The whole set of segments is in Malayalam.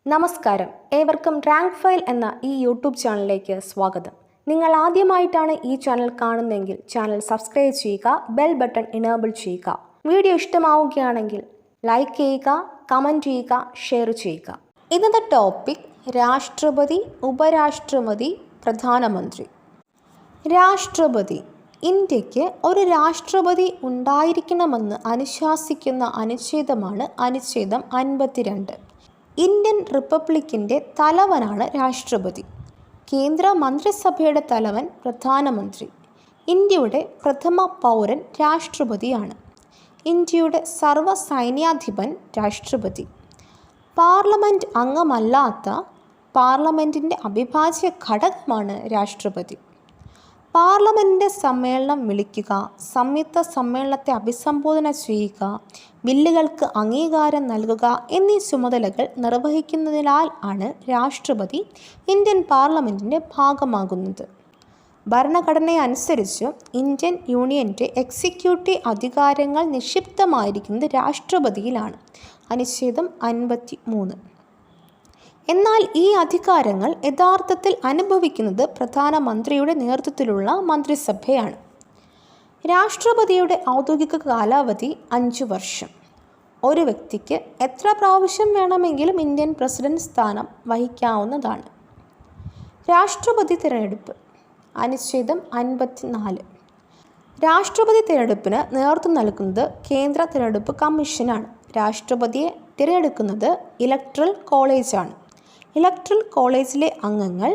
നമസ്കാരം, ഏവർക്കും റാങ്ക് ഫയൽ എന്ന ഈ യൂട്യൂബ് ചാനലിലേക്ക് സ്വാഗതം. നിങ്ങൾ ആദ്യമായിട്ടാണ് ഈ ചാനൽ കാണുന്നതെങ്കിൽ ചാനൽ സബ്സ്ക്രൈബ് ചെയ്യുക, ബെൽ ബട്ടൺ എനേബിൾ ചെയ്യുക. വീഡിയോ ഇഷ്ടമാവുകയാണെങ്കിൽ ലൈക്ക് ചെയ്യുക, കമൻറ്റ് ചെയ്യുക, ഷെയർ ചെയ്യുക. ഇന്നത്തെ ടോപ്പിക് രാഷ്ട്രപതി, ഉപരാഷ്ട്രപതി, പ്രധാനമന്ത്രി. രാഷ്ട്രപതി. ഇന്ത്യക്ക് ഒരു രാഷ്ട്രപതി ഉണ്ടായിരിക്കണമെന്ന് അനുശാസിക്കുന്ന അനുച്ഛേദമാണ് അനുച്ഛേദം 52. ഇന്ത്യൻ റിപ്പബ്ലിക്കിൻ്റെ തലവനാണ് രാഷ്ട്രപതി. കേന്ദ്ര മന്ത്രിസഭയുടെ തലവൻ പ്രധാനമന്ത്രി. ഇന്ത്യയുടെ പ്രഥമ പൗരൻ രാഷ്ട്രപതിയാണ്. ഇന്ത്യയുടെ സർവ്വസൈന്യാധിപൻ രാഷ്ട്രപതി. പാർലമെൻറ്റ് അംഗമല്ലാത്ത പാർലമെൻറ്റിൻ്റെ അവിഭാജ്യ ഘടകമാണ് രാഷ്ട്രപതി. പാർലമെൻറ്റിൻ്റെ സമ്മേളനം വിളിക്കുക, സംയുക്ത സമ്മേളനത്തെ അഭിസംബോധന ചെയ്യുക, ബില്ലുകൾക്ക് അംഗീകാരം നൽകുക എന്നീ ചുമതലകൾ നിർവഹിക്കുന്നതിനാൽ ആണ് രാഷ്ട്രപതി ഇന്ത്യൻ പാർലമെൻറ്റിൻ്റെ ഭാഗമാകുന്നത്. ഭരണഘടനയനുസരിച്ച് ഇന്ത്യൻ യൂണിയൻ്റെ എക്സിക്യൂട്ടീവ് അധികാരങ്ങൾ നിക്ഷിപ്തമായിരിക്കുന്നത് രാഷ്ട്രപതിയിലാണ്. അനുച്ഛേദം 53. എന്നാൽ ഈ അധികാരങ്ങൾ യഥാർത്ഥത്തിൽ അനുഭവിക്കുന്നത് പ്രധാനമന്ത്രിയുടെ നേതൃത്വത്തിലുള്ള മന്ത്രിസഭയാണ്. രാഷ്ട്രപതിയുടെ ഔദ്യോഗിക കാലാവധി 5 വർഷം. ഒരു വ്യക്തിക്ക് എത്ര പ്രാവശ്യം വേണമെങ്കിലും ഇന്ത്യൻ പ്രസിഡന്റ് സ്ഥാനം വഹിക്കാവുന്നതാണ്. രാഷ്ട്രപതി തിരഞ്ഞെടുപ്പ്. അനുച്ഛേദം 54. രാഷ്ട്രപതി തിരഞ്ഞെടുപ്പിന് നേതൃത്വം നൽകുന്നത് കേന്ദ്ര തിരഞ്ഞെടുപ്പ് കമ്മീഷനാണ്. രാഷ്ട്രപതിയെ തിരഞ്ഞെടുക്കുന്നത് ഇലക്ടറൽ കോളേജാണ്. ഇലക്ടറൽ കോളേജിലെ അംഗങ്ങൾ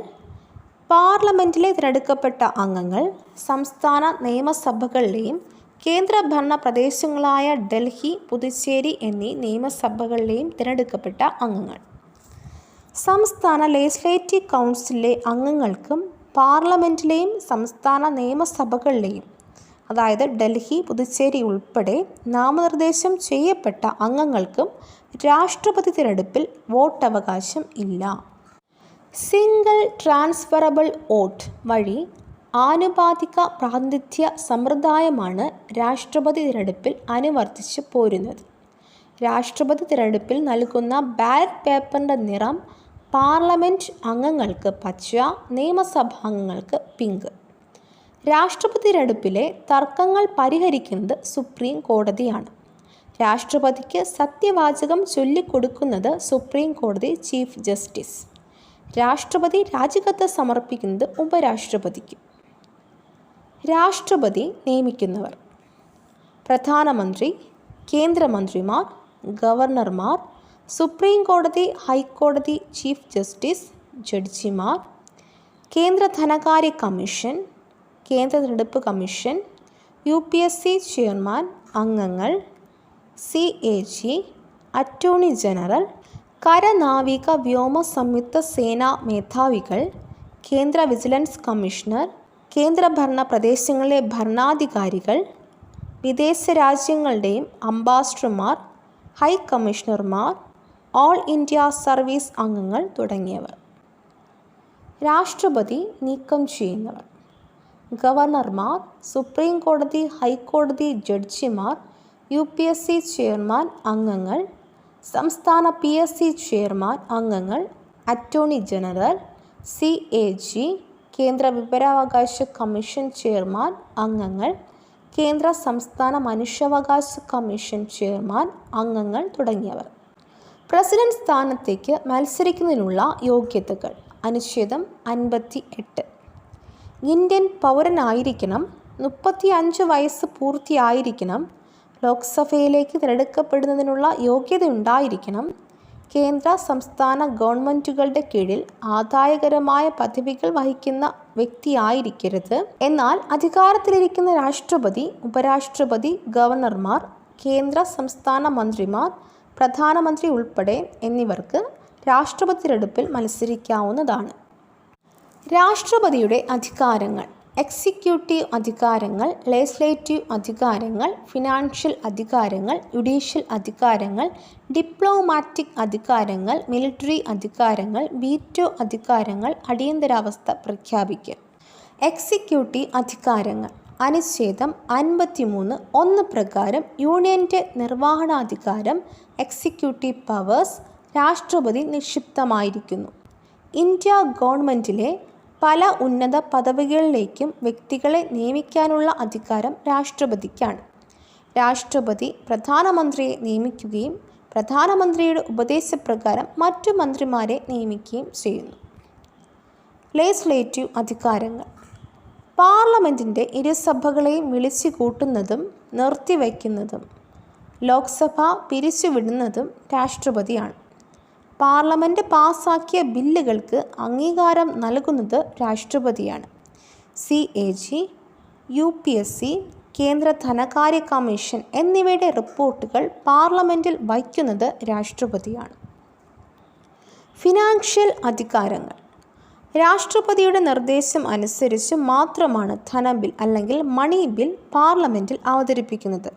പാർലമെൻറ്റിലെ തിരഞ്ഞെടുക്കപ്പെട്ട അംഗങ്ങൾ, സംസ്ഥാന നിയമസഭകളിലെയും കേന്ദ്രഭരണ പ്രദേശങ്ങളായ ഡൽഹി, പുതുച്ചേരി എന്നീ നിയമസഭകളിലെയും തിരഞ്ഞെടുക്കപ്പെട്ട അംഗങ്ങൾ. സംസ്ഥാന ലെജിസ്ലേറ്റീവ് കൗൺസിലിലെ അംഗങ്ങൾക്കും പാർലമെൻറ്റിലെയും സംസ്ഥാന നിയമസഭകളിലെയും, അതായത് ഡൽഹി, പുതുച്ചേരി ഉൾപ്പെടെ നാമനിർദ്ദേശം ചെയ്യപ്പെട്ട അംഗങ്ങൾക്കും രാഷ്ട്രപതി തിരഞ്ഞെടുപ്പിൽ വോട്ടവകാശം ഇല്ല. സിംഗിൾ ട്രാൻസ്ഫറബിൾ വോട്ട് വഴി ആനുപാതിക പ്രാതിനിധ്യ സമ്പ്രദായമാണ് രാഷ്ട്രപതി തിരഞ്ഞെടുപ്പിൽ അനുവർത്തിച്ചു പോരുന്നത്. രാഷ്ട്രപതി തിരഞ്ഞെടുപ്പിൽ നൽകുന്ന ബാലറ്റ് പേപ്പറിൻ്റെ നിറം പാർലമെൻറ്റ് അംഗങ്ങൾക്ക് പച്ച, നിയമസഭാംഗങ്ങൾക്ക് പിങ്ക്. രാഷ്ട്രപതി തിരഞ്ഞെടുപ്പിലെ തർക്കങ്ങൾ പരിഹരിക്കുന്നത് സുപ്രീം കോടതിയാണ്. രാഷ്ട്രപതിക്ക് സത്യവാചകം ചൊല്ലിക്കൊടുക്കുന്നത് സുപ്രീം കോടതി ചീഫ് ജസ്റ്റിസ്. രാഷ്ട്രപതി രാജിക്കത്ത് സമർപ്പിക്കുന്നത് ഉപരാഷ്ട്രപതിക്ക്. രാഷ്ട്രപതി നിയമിക്കുന്നവർ: പ്രധാനമന്ത്രി, കേന്ദ്രമന്ത്രിമാർ, ഗവർണർമാർ, സുപ്രീം കോടതി, ഹൈക്കോടതി ചീഫ് ജസ്റ്റിസ്, ജഡ്ജിമാർ, കേന്ദ്ര ധനകാര്യ കമ്മീഷൻ, കേന്ദ്ര തിരഞ്ഞെടുപ്പ് കമ്മീഷൻ, UPSC ചെയർമാൻ, അംഗങ്ങൾ, CAG, അറ്റോർണി ജനറൽ, കരനാവിക വ്യോമ സംയുക്ത സേനാ മേധാവികൾ, കേന്ദ്ര വിജിലൻസ് കമ്മീഷണർ, കേന്ദ്രഭരണ പ്രദേശങ്ങളിലെ ഭരണാധികാരികൾ, വിദേശ രാജ്യങ്ങളുടെയും അംബാസഡർമാർ, ഹൈ കമ്മീഷണർമാർ, ഓൾ ഇന്ത്യ സർവീസ് അംഗങ്ങൾ തുടങ്ങിയവർ. രാഷ്ട്രപതി നീക്കം ചെയ്യുന്നവർ: ഗവർണർമാർ, സുപ്രീം കോടതി, ഹൈക്കോടതി ജഡ്ജിമാർ, UPSC ചെയർമാൻ, അംഗങ്ങൾ, സംസ്ഥാന PSC ചെയർമാൻ, അംഗങ്ങൾ, അറ്റോർണി ജനറൽ, CAG, കേന്ദ്ര വിവരാവകാശ കമ്മീഷൻ ചെയർമാൻ, അംഗങ്ങൾ, കേന്ദ്ര സംസ്ഥാന മനുഷ്യാവകാശ കമ്മീഷൻ ചെയർമാൻ, അംഗങ്ങൾ തുടങ്ങിയവർ. പ്രസിഡന്റ് സ്ഥാനത്തേക്ക് മത്സരിക്കുന്നതിനുള്ള യോഗ്യതകൾ. അനുച്ഛേദം 58. ഇന്ത്യൻ പൗരനായിരിക്കണം, 35 വയസ്സ് പൂർത്തിയായിരിക്കണം, ലോക്സഭയിലേക്ക് തിരഞ്ഞെടുക്കപ്പെടുന്നതിനുള്ള യോഗ്യതയുണ്ടായിരിക്കണം, കേന്ദ്ര സംസ്ഥാന ഗവൺമെൻറ്റുകളുടെ കീഴിൽ ആദായകരമായ പദവികൾ വഹിക്കുന്ന വ്യക്തിയായിരിക്കരുത്. എന്നാൽ അധികാരത്തിലിരിക്കുന്ന രാഷ്ട്രപതി, ഉപരാഷ്ട്രപതി, ഗവർണർമാർ, കേന്ദ്ര സംസ്ഥാന മന്ത്രിമാർ, പ്രധാനമന്ത്രി ഉൾപ്പെടെ എന്നിവർക്ക് രാഷ്ട്രപതി തിരഞ്ഞെടുപ്പിൽ മത്സരിക്കാവുന്നതാണ്. രാഷ്ട്രപതിയുടെ അധികാരങ്ങൾ: എക്സിക്യൂട്ടീവ് അധികാരങ്ങൾ, ലെജിസ്ലേറ്റീവ് അധികാരങ്ങൾ, ഫിനാൻഷ്യൽ അധികാരങ്ങൾ, ജുഡീഷ്യൽ അധികാരങ്ങൾ, ഡിപ്ലോമാറ്റിക് അധികാരങ്ങൾ, മിലിറ്ററി അധികാരങ്ങൾ, വീറ്റോ അധികാരങ്ങൾ, അടിയന്തരാവസ്ഥ പ്രഖ്യാപിക്കൽ. എക്സിക്യൂട്ടീവ് അധികാരങ്ങൾ. അനുച്ഛേദം 53(1) പ്രകാരം യൂണിയൻ്റെ നിർവഹണാധികാരം, എക്സിക്യൂട്ടീവ് പവേഴ്സ്, രാഷ്ട്രപതി നിക്ഷിപ്തമായിരിക്കുന്നു. ഇന്ത്യ ഗവൺമെൻറ്റിലെ പല ഉന്നത പദവികളിലേക്കും വ്യക്തികളെ നിയമിക്കാനുള്ള അധികാരം രാഷ്ട്രപതിക്കാണ്. രാഷ്ട്രപതി പ്രധാനമന്ത്രിയെ നിയമിക്കുകയും പ്രധാനമന്ത്രിയുടെ ഉപദേശപ്രകാരം മറ്റു മന്ത്രിമാരെ നിയമിക്കുകയും ചെയ്യുന്നു. ലെജിസ്ലേറ്റീവ് അധികാരങ്ങൾ. പാർലമെൻറ്റിൻ്റെ ഇരുസഭകളെയും വിളിച്ചു കൂട്ടുന്നതും നിർത്തിവയ്ക്കുന്നതും ലോക്സഭ പിരിച്ചുവിടുന്നതും രാഷ്ട്രപതിയാണ്. പാർലമെൻറ്റ് പാസാക്കിയ ബില്ലുകൾക്ക് അംഗീകാരം നൽകുന്നത് രാഷ്ട്രപതിയാണ്. CAG, UPSC, കേന്ദ്ര ധനകാര്യ കമ്മീഷൻ എന്നിവയുടെ റിപ്പോർട്ടുകൾ പാർലമെൻറ്റിൽ വയ്ക്കുന്നത് രാഷ്ട്രപതിയാണ്. ഫിനാൻഷ്യൽ അധികാരങ്ങൾ. രാഷ്ട്രപതിയുടെ നിർദ്ദേശം അനുസരിച്ച് മാത്രമാണ് ധനബിൽ അല്ലെങ്കിൽ മണി ബിൽ പാർലമെൻറ്റിൽ അവതരിപ്പിക്കുന്നത്.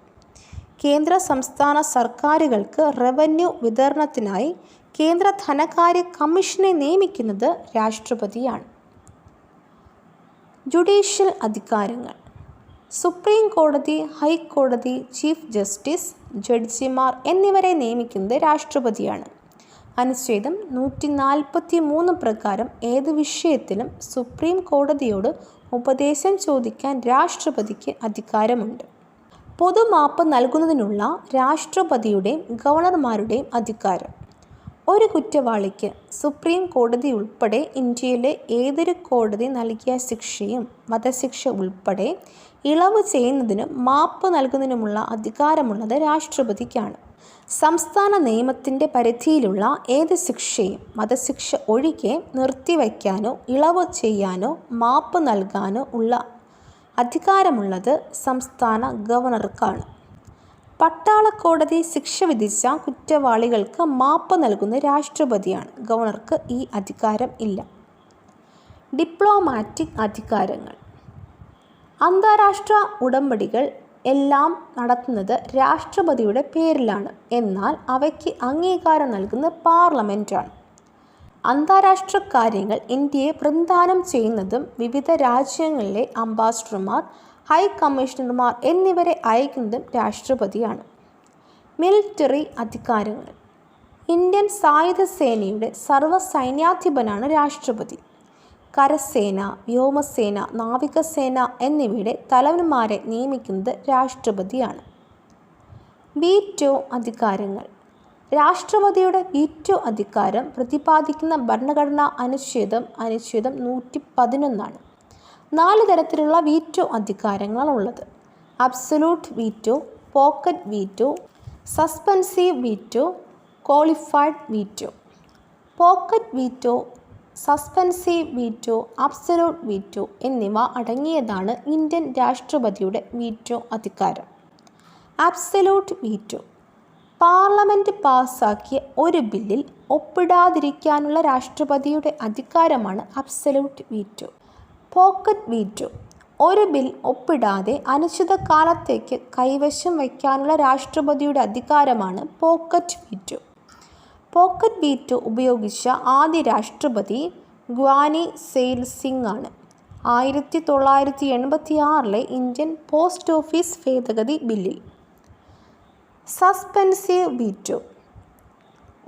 കേന്ദ്ര സംസ്ഥാന സർക്കാരുകൾക്ക് റവന്യൂ വിതരണത്തിനായി കേന്ദ്ര ധനകാര്യ കമ്മീഷനെ നിയമിക്കുന്നത് രാഷ്ട്രപതിയാണ്. ജുഡീഷ്യൽ അധികാരങ്ങൾ. സുപ്രീം കോടതി, ഹൈക്കോടതി, ചീഫ് ജസ്റ്റിസ്, ജഡ്ജിമാർ എന്നിവരെ നിയമിക്കുന്നത് രാഷ്ട്രപതിയാണ്. അനുച്ഛേദം 143 പ്രകാരം ഏത് വിഷയത്തിലും സുപ്രീം കോടതിയോട് ഉപദേശം ചോദിക്കാൻ രാഷ്ട്രപതിക്ക് അധികാരമുണ്ട്. പൊതുമാപ്പ് നൽകുന്നതിനുള്ള രാഷ്ട്രപതിയുടെയും ഗവർണർമാരുടെയും അധികാരം. ഒരു കുറ്റവാളിക്ക് സുപ്രീം കോടതി ഉൾപ്പെടെ ഇന്ത്യയിലെ ഏതൊരു കോടതി നൽകിയ ശിക്ഷയും വധശിക്ഷ ഉൾപ്പെടെ ഇളവ് ചെയ്യുന്നതിനും മാപ്പ് നൽകുന്നതിനുമുള്ള അധികാരമുള്ളത് രാഷ്ട്രപതിക്കാണ്. സംസ്ഥാന നിയമത്തിൻ്റെ പരിധിയിലുള്ള ഏത് ശിക്ഷയും വധശിക്ഷ ഒഴികെ നിർത്തിവയ്ക്കാനോ ഇളവ് ചെയ്യാനോ മാപ്പ് നൽകാനോ ഉള്ള അധികാരമുള്ളത് സംസ്ഥാന ഗവർണർക്കാണ്. പട്ടാളക്കോടതി ശിക്ഷ വിധിച്ച കുറ്റവാളികൾക്ക് മാപ്പ് നൽകുന്ന രാഷ്ട്രപതിയാണ്. ഗവർണർക്ക് ഈ അധികാരം ഇല്ല. ഡിപ്ലോമാറ്റിക് അധികാരങ്ങൾ. അന്താരാഷ്ട്ര ഉടമ്പടികൾ എല്ലാം നടത്തുന്നത് രാഷ്ട്രപതിയുടെ പേരിലാണ്. എന്നാൽ അവയ്ക്ക് അംഗീകാരം നൽകുന്നത് പാർലമെൻറ്റാണ്. അന്താരാഷ്ട്ര കാര്യങ്ങൾ ഇന്ത്യയെ പ്രതിനിധാനം ചെയ്യുന്നതും വിവിധ രാജ്യങ്ങളിലെ അംബാസഡർമാർ, ഹൈ കമ്മീഷണർമാർ എന്നിവരെ അയക്കുന്നതും രാഷ്ട്രപതിയാണ്. മിലിറ്ററി അധികാരങ്ങൾ. ഇന്ത്യൻ സായുധ സേനയുടെ സർവ്വസൈന്യാധിപനാണ് രാഷ്ട്രപതി. കരസേന, വ്യോമസേന, നാവികസേന എന്നിവയുടെ തലവന്മാരെ നിയമിക്കുന്നത് രാഷ്ട്രപതിയാണ്. വീറ്റോ അധികാരങ്ങൾ. രാഷ്ട്രപതിയുടെ വീറ്റോ അധികാരം പ്രതിപാദിക്കുന്ന ഭരണഘടനാ അനുച്ഛേദം 111 4 തരത്തിലുള്ള വീറ്റോ അധികാരങ്ങളുള്ളത്. Absolute veto, pocket veto, suspensive veto, qualified veto. Pocket veto, suspensive veto, absolute veto എന്നിവ അടങ്ങിയതാണ് ഇന്ത്യൻ രാഷ്ട്രപതിയുടെ വീറ്റോ അധികാരം. Absolute veto. പാർലമെൻറ്റ് പാസാക്കിയ ഒരു ബില്ലിൽ ഒപ്പിടാതിരിക്കാനുള്ള രാഷ്ട്രപതിയുടെ അധികാരമാണ് അബ്സൊല്യൂട്ട് വീറ്റോ. Pocket veto. ഒരു ബിൽ ഒപ്പിടാതെ അനിശ്ചിതകാലത്തേക്ക് കൈവശം വയ്ക്കാനുള്ള രാഷ്ട്രപതിയുടെ അധികാരമാണ് പോക്കറ്റ് വീറ്റോ. പോക്കറ്റ് വീറ്റോ ഉപയോഗിച്ച ആദ്യ രാഷ്ട്രപതി ഗ്വാനി സെയിൽ സിംഗ് ആണ്. 1986 ഇന്ത്യൻ പോസ്റ്റ് ഓഫീസ് ഭേദഗതി ബില്ലിൽ. Suspensive veto.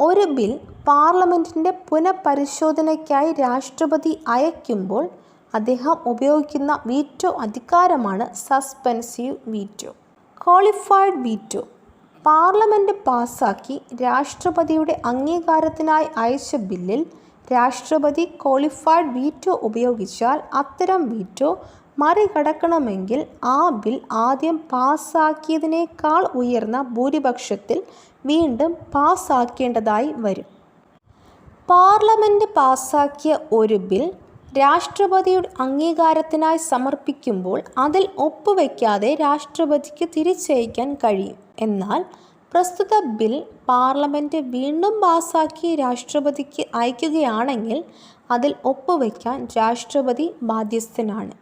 ഒരു ബിൽ പാർലമെൻറ്റിൻ്റെ പുനഃപരിശോധനയ്ക്കായി രാഷ്ട്രപതി അയക്കുമ്പോൾ അദ്ദേഹം ഉപയോഗിക്കുന്ന വീറ്റോ അധികാരമാണ് suspensive veto. Qualified veto. Parliament പാസാക്കി രാഷ്ട്രപതിയുടെ അംഗീകാരത്തിനായി അയച്ച ബില്ലിൽ രാഷ്ട്രപതി ക്വാളിഫൈഡ് വീറ്റോ ഉപയോഗിച്ചാൽ അത്തരം വീറ്റോ മറികടക്കണമെങ്കിൽ ആ ബിൽ ആദ്യം പാസാക്കിയതിനേക്കാൾ ഉയർന്ന ഭൂരിപക്ഷത്തിൽ വീണ്ടും പാസാക്കേണ്ടതായി വരും. പാർലമെൻറ്റ് പാസാക്കിയ ഒരു ബിൽ രാഷ്ട്രപതിയുടെ അംഗീകാരത്തിനായി സമർപ്പിക്കുമ്പോൾ അതിൽ ഒപ്പുവയ്ക്കാതെ രാഷ്ട്രപതിക്ക് തിരിച്ചയക്കാൻ കഴിയും. എന്നാൽ പ്രസ്തുത ബിൽ പാർലമെൻറ്റ് വീണ്ടും പാസാക്കി രാഷ്ട്രപതിക്ക് അയക്കുകയാണെങ്കിൽ അതിൽ ഒപ്പുവയ്ക്കാൻ രാഷ്ട്രപതി ബാധ്യസ്ഥനാണ്.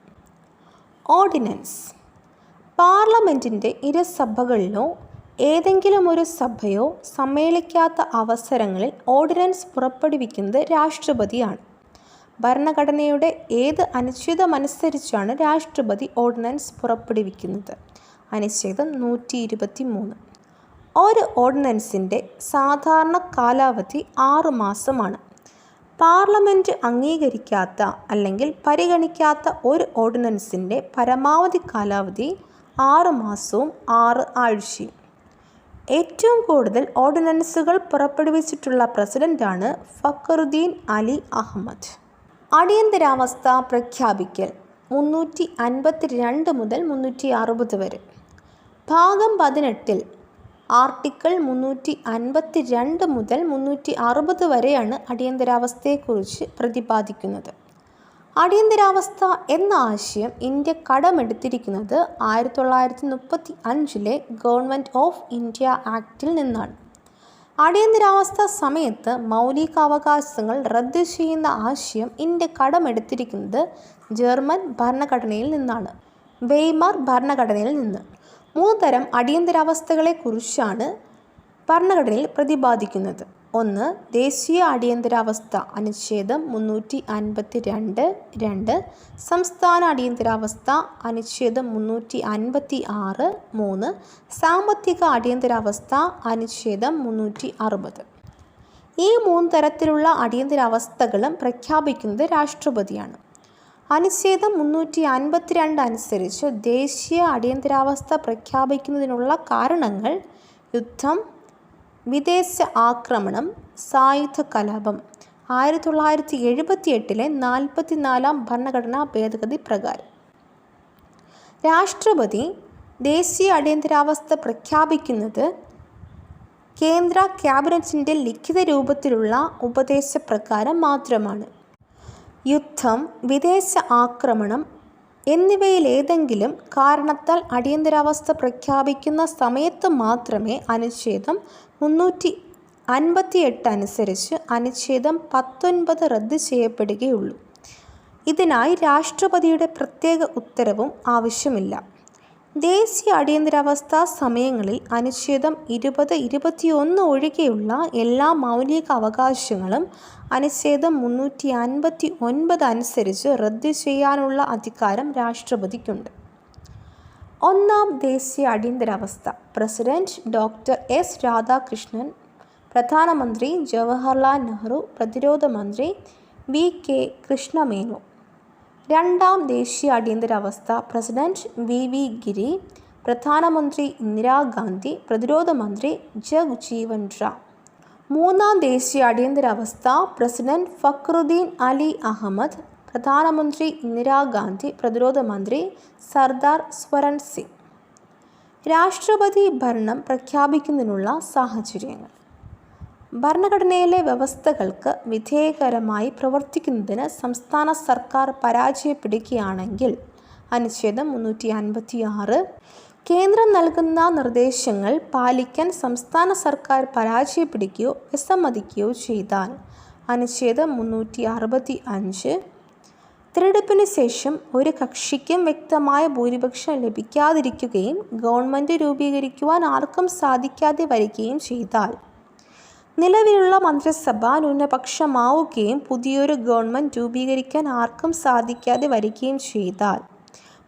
ഓർഡിനൻസ്. പാർലമെൻറ്റിൻ്റെ ഇരുസഭകളിലോ ഏതെങ്കിലും ഒരു സഭയോ സമ്മേളിക്കാത്ത അവസരങ്ങളിൽ ഓർഡിനൻസ് പുറപ്പെടുവിക്കുന്നത് രാഷ്ട്രപതിയാണ്. ഭരണഘടനയുടെ ഏത് അനുച്ഛേദമനുസരിച്ചാണ് രാഷ്ട്രപതി ഓർഡിനൻസ് പുറപ്പെടുവിക്കുന്നത്? അനുച്ഛേദം 123. ഒരു ഓർഡിനൻസിൻ്റെ സാധാരണ കാലാവധി 6 മാസമാണ്. പാർലമെൻറ്റ് അംഗീകരിക്കാത്ത അല്ലെങ്കിൽ പരിഗണിക്കാത്ത ഒരു ഓർഡിനൻസിൻ്റെ പരമാവധി കാലാവധി 6 മാസവും 6 ആഴ്ചയും. ഏറ്റവും കൂടുതൽ ഓർഡിനൻസുകൾ പുറപ്പെടുവിച്ചിട്ടുള്ള പ്രസിഡന്റാണ് ഫഖറുദ്ദീൻ അലി അഹമ്മദ്. അടിയന്തരാവസ്ഥ പ്രഖ്യാപിക്കൽ 352 മുതൽ 360 വരെ. ഭാഗം 18 ആർട്ടിക്കിൾ 352 മുതൽ 360 വരെയാണ് അടിയന്തരാവസ്ഥയെക്കുറിച്ച് പ്രതിപാദിക്കുന്നത്. അടിയന്തരാവസ്ഥ എന്ന ആശയം ഇന്ത്യ കടമെടുത്തിരിക്കുന്നത് 1935 ഗവൺമെൻറ് ഓഫ് ഇന്ത്യ ആക്ടിൽ നിന്നാണ്. അടിയന്തരാവസ്ഥ സമയത്ത് മൗലികാവകാശങ്ങൾ റദ്ദ് ചെയ്യുന്ന ആശയം ഇന്ത്യ കടമെടുത്തിരിക്കുന്നത് ജർമ്മൻ ഭരണഘടനയിൽ നിന്നാണ്, വെയ്മാർ ഭരണഘടനയിൽ നിന്ന്. 3 തരം അടിയന്തരാവസ്ഥകളെക്കുറിച്ചാണ് ഭരണഘടനയിൽ പ്രതിപാദിക്കുന്നത്. 1. ദേശീയ അടിയന്തരാവസ്ഥ അനുച്ഛേദം 352. 2. സംസ്ഥാന അടിയന്തരാവസ്ഥ അനുച്ഛേദം 356. 3. സാമ്പത്തിക അടിയന്തരാവസ്ഥ അനുച്ഛേദം 360. ഈ 3 തരത്തിലുള്ള അടിയന്തരാവസ്ഥകളും പ്രഖ്യാപിക്കുന്നത് രാഷ്ട്രപതിയാണ്. അനുച്ഛേദം 352 അനുസരിച്ച് ദേശീയ അടിയന്തരാവസ്ഥ പ്രഖ്യാപിക്കുന്നതിനുള്ള കാരണങ്ങൾ യുദ്ധം, വിദേശ ആക്രമണം, സായുധ കലാപം. 1978 44-ാം ഭരണഘടനാ ഭേദഗതി പ്രകാരം രാഷ്ട്രപതി ദേശീയ അടിയന്തരാവസ്ഥ പ്രഖ്യാപിക്കുന്നത് കേന്ദ്ര ക്യാബിനറ്റിൻ്റെ ലിഖിത രൂപത്തിലുള്ള ഉപദേശപ്രകാരം മാത്രമാണ്. യുദ്ധം, വിദേശ ആക്രമണം എന്നിവയിലേതെങ്കിലും കാരണത്താൽ അടിയന്തരാവസ്ഥ പ്രഖ്യാപിക്കുന്ന സമയത്ത് മാത്രമേ അനുച്ഛേദം 358 അനുസരിച്ച് അനുച്ഛേദം 19 റദ്ദ് ചെയ്യപ്പെടുകയുള്ളൂ. ഇതിനായി രാഷ്ട്രപതിയുടെ പ്രത്യേക ഉത്തരവും ആവശ്യമില്ല. ദേശീയ അടിയന്തരാവസ്ഥ സമയങ്ങളിൽ അനുച്ഛേദം 20, 21 ഒഴികെയുള്ള എല്ലാ മൗലിക അവകാശങ്ങളും അനുച്ഛേദം 359 അനുസരിച്ച് റദ്ദ് ചെയ്യാനുള്ള അധികാരം രാഷ്ട്രപതിക്കുണ്ട്. 1. ദേശീയ അടിയന്തരാവസ്ഥ. പ്രസിഡന്റ് ഡോക്ടർ എസ് രാധാകൃഷ്ണൻ, പ്രധാനമന്ത്രി ജവഹർലാൽ നെഹ്റു, പ്രതിരോധ മന്ത്രി വി കെ കൃഷ്ണമേനോൻ. 2. ദേശീയ അടിയന്തരാവസ്ഥ. പ്രസിഡന്റ് വി ഗിരി, പ്രധാനമന്ത്രി ഇന്ദിരാഗാന്ധി, പ്രതിരോധ മന്ത്രി ജഗ്ജീവൻ റാം. 3. ദേശീയ അടിയന്തരാവസ്ഥ. പ്രസിഡന്റ് ഫഖറുദ്ദീൻ അലി അഹമ്മദ്, പ്രധാനമന്ത്രി ഇന്ദിരാഗാന്ധി, പ്രതിരോധ മന്ത്രി സർദാർ സ്വരൺ സിംഗ്. രാഷ്ട്രപതി ഭരണം പ്രഖ്യാപിക്കുന്നതിനുള്ള സാഹചര്യങ്ങൾ. ഭരണഘടനയിലെ വ്യവസ്ഥകൾക്ക് വിധേയകരമായി പ്രവർത്തിക്കുന്നതിന് സംസ്ഥാന സർക്കാർ പരാജയപ്പെടുകയാണെങ്കിൽ അനുച്ഛേദം 356. കേന്ദ്രം നൽകുന്ന നിർദ്ദേശങ്ങൾ പാലിക്കാൻ സംസ്ഥാന സർക്കാർ പരാജയപ്പെടുകയോ വിസമ്മതിക്കുകയോ ചെയ്താൽ അനുച്ഛേദം 365. തിരഞ്ഞെടുപ്പിന് ശേഷം ഒരു കക്ഷിക്കും വ്യക്തമായ ഭൂരിപക്ഷം ലഭിക്കാതിരിക്കുകയും ഗവൺമെൻറ് രൂപീകരിക്കുവാൻ ആർക്കും സാധിക്കാതെ വരികയും ചെയ്താൽ, നിലവിലുള്ള മന്ത്രിസഭ ന്യൂനപക്ഷമാവുകയും പുതിയൊരു ഗവൺമെൻറ് രൂപീകരിക്കാൻ ആർക്കും സാധിക്കാതെ വരികയും ചെയ്താൽ,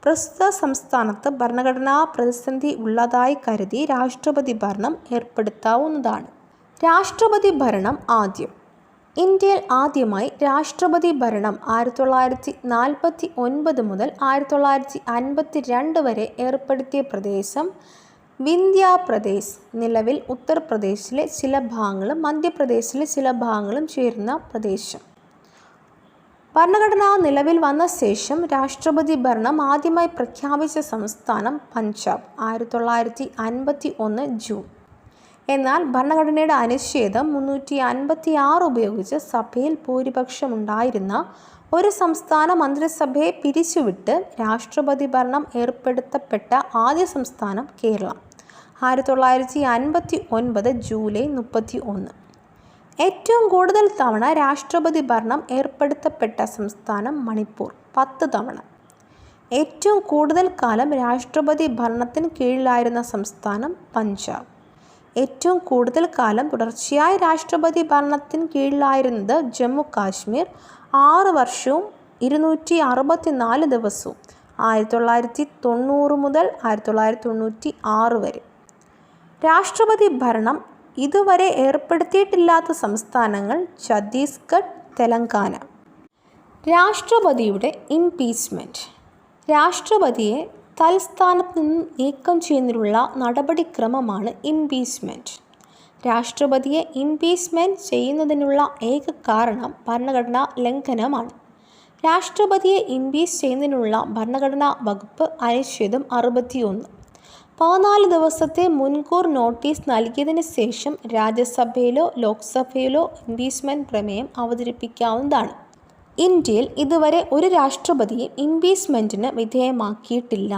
പ്രസ്തുത സംസ്ഥാനത്ത് ഭരണഘടനാ പ്രതിസന്ധി ഉള്ളതായി കരുതി രാഷ്ട്രപതി ഭരണം ഏർപ്പെടുത്താവുന്നതാണ്. രാഷ്ട്രപതി ഭരണം ആദ്യം. ഇന്ത്യയിൽ ആദ്യമായി രാഷ്ട്രപതി ഭരണം 1949 മുതൽ 1952 വരെ ഏർപ്പെടുത്തിയ പ്രദേശം വിന്ധ്യാപ്രദേശ്, നിലവിൽ ഉത്തർപ്രദേശിലെ ചില ഭാഗങ്ങളും മധ്യപ്രദേശിലെ ചില ഭാഗങ്ങളും ചേരുന്ന പ്രദേശം. ഭരണഘടന നിലവിൽ വന്ന ശേഷം രാഷ്ട്രപതി ഭരണം ആദ്യമായി പ്രഖ്യാപിച്ച സംസ്ഥാനം പഞ്ചാബ് 1951 ജൂൺ. എന്നാൽ ഭരണഘടനയുടെ അനുച്ഛേദം 356 ഉപയോഗിച്ച് സഭയിൽ ഭൂരിപക്ഷമുണ്ടായിരുന്ന ഒരു സംസ്ഥാന മന്ത്രിസഭയെ പിരിച്ചുവിട്ട് രാഷ്ട്രപതി ഭരണം ഏർപ്പെടുത്തപ്പെട്ട ആദ്യ സംസ്ഥാനം കേരളം 1959 ജൂലൈ 31. ഏറ്റവും കൂടുതൽ തവണ രാഷ്ട്രപതി ഭരണം ഏർപ്പെടുത്തപ്പെട്ട സംസ്ഥാനം മണിപ്പൂർ 10 തവണ. ഏറ്റവും കൂടുതൽ കാലം രാഷ്ട്രപതി ഭരണത്തിന് കീഴിലായിരുന്ന സംസ്ഥാനം പഞ്ചാബ്. ഏറ്റവും കൂടുതൽ കാലം തുടർച്ചയായി രാഷ്ട്രപതി ഭരണത്തിന് കീഴിലായിരുന്നത് ജമ്മു കാശ്മീർ 6 വർഷവും 264 ദിവസവും 1990 മുതൽ 1996 വരെ. രാഷ്ട്രപതി ഭരണം ഇതുവരെ ഏർപ്പെടുത്തിയിട്ടില്ലാത്ത സംസ്ഥാനങ്ങൾ ഛത്തീസ്ഗഡ്, തെലങ്കാന. രാഷ്ട്രപതിയുടെ ഇംപീച്ച്മെൻറ്റ്. രാഷ്ട്രപതിയെ തൽസ്ഥാനത്ത് നിന്നും നീക്കം ചെയ്യുന്നതിനുള്ള നടപടിക്രമമാണ് ഇംപീച്ച്മെൻറ്റ്. രാഷ്ട്രപതിയെ ഇംപീച്ച്മെൻറ്റ് ചെയ്യുന്നതിനുള്ള ഏക കാരണം ഭരണഘടനാ ലംഘനമാണ്. രാഷ്ട്രപതിയെ ഇംപീച്ച് ചെയ്യുന്നതിനുള്ള ഭരണഘടനാ വകുപ്പ് അനുച്ഛേദം 61. 14 ദിവസത്തെ മുൻകൂർ നോട്ടീസ് നൽകിയതിന് ശേഷം രാജ്യസഭയിലോ ലോക്സഭയിലോ ഇംപീച്ച്മെൻറ്റ് പ്രമേയം അവതരിപ്പിക്കാവുന്നതാണ്. ഇന്ത്യയിൽ ഇതുവരെ ഒരു രാഷ്ട്രപതിയെ ഇംപീച്ച്മെൻറ്റിന് വിധേയമാക്കിയിട്ടില്ല.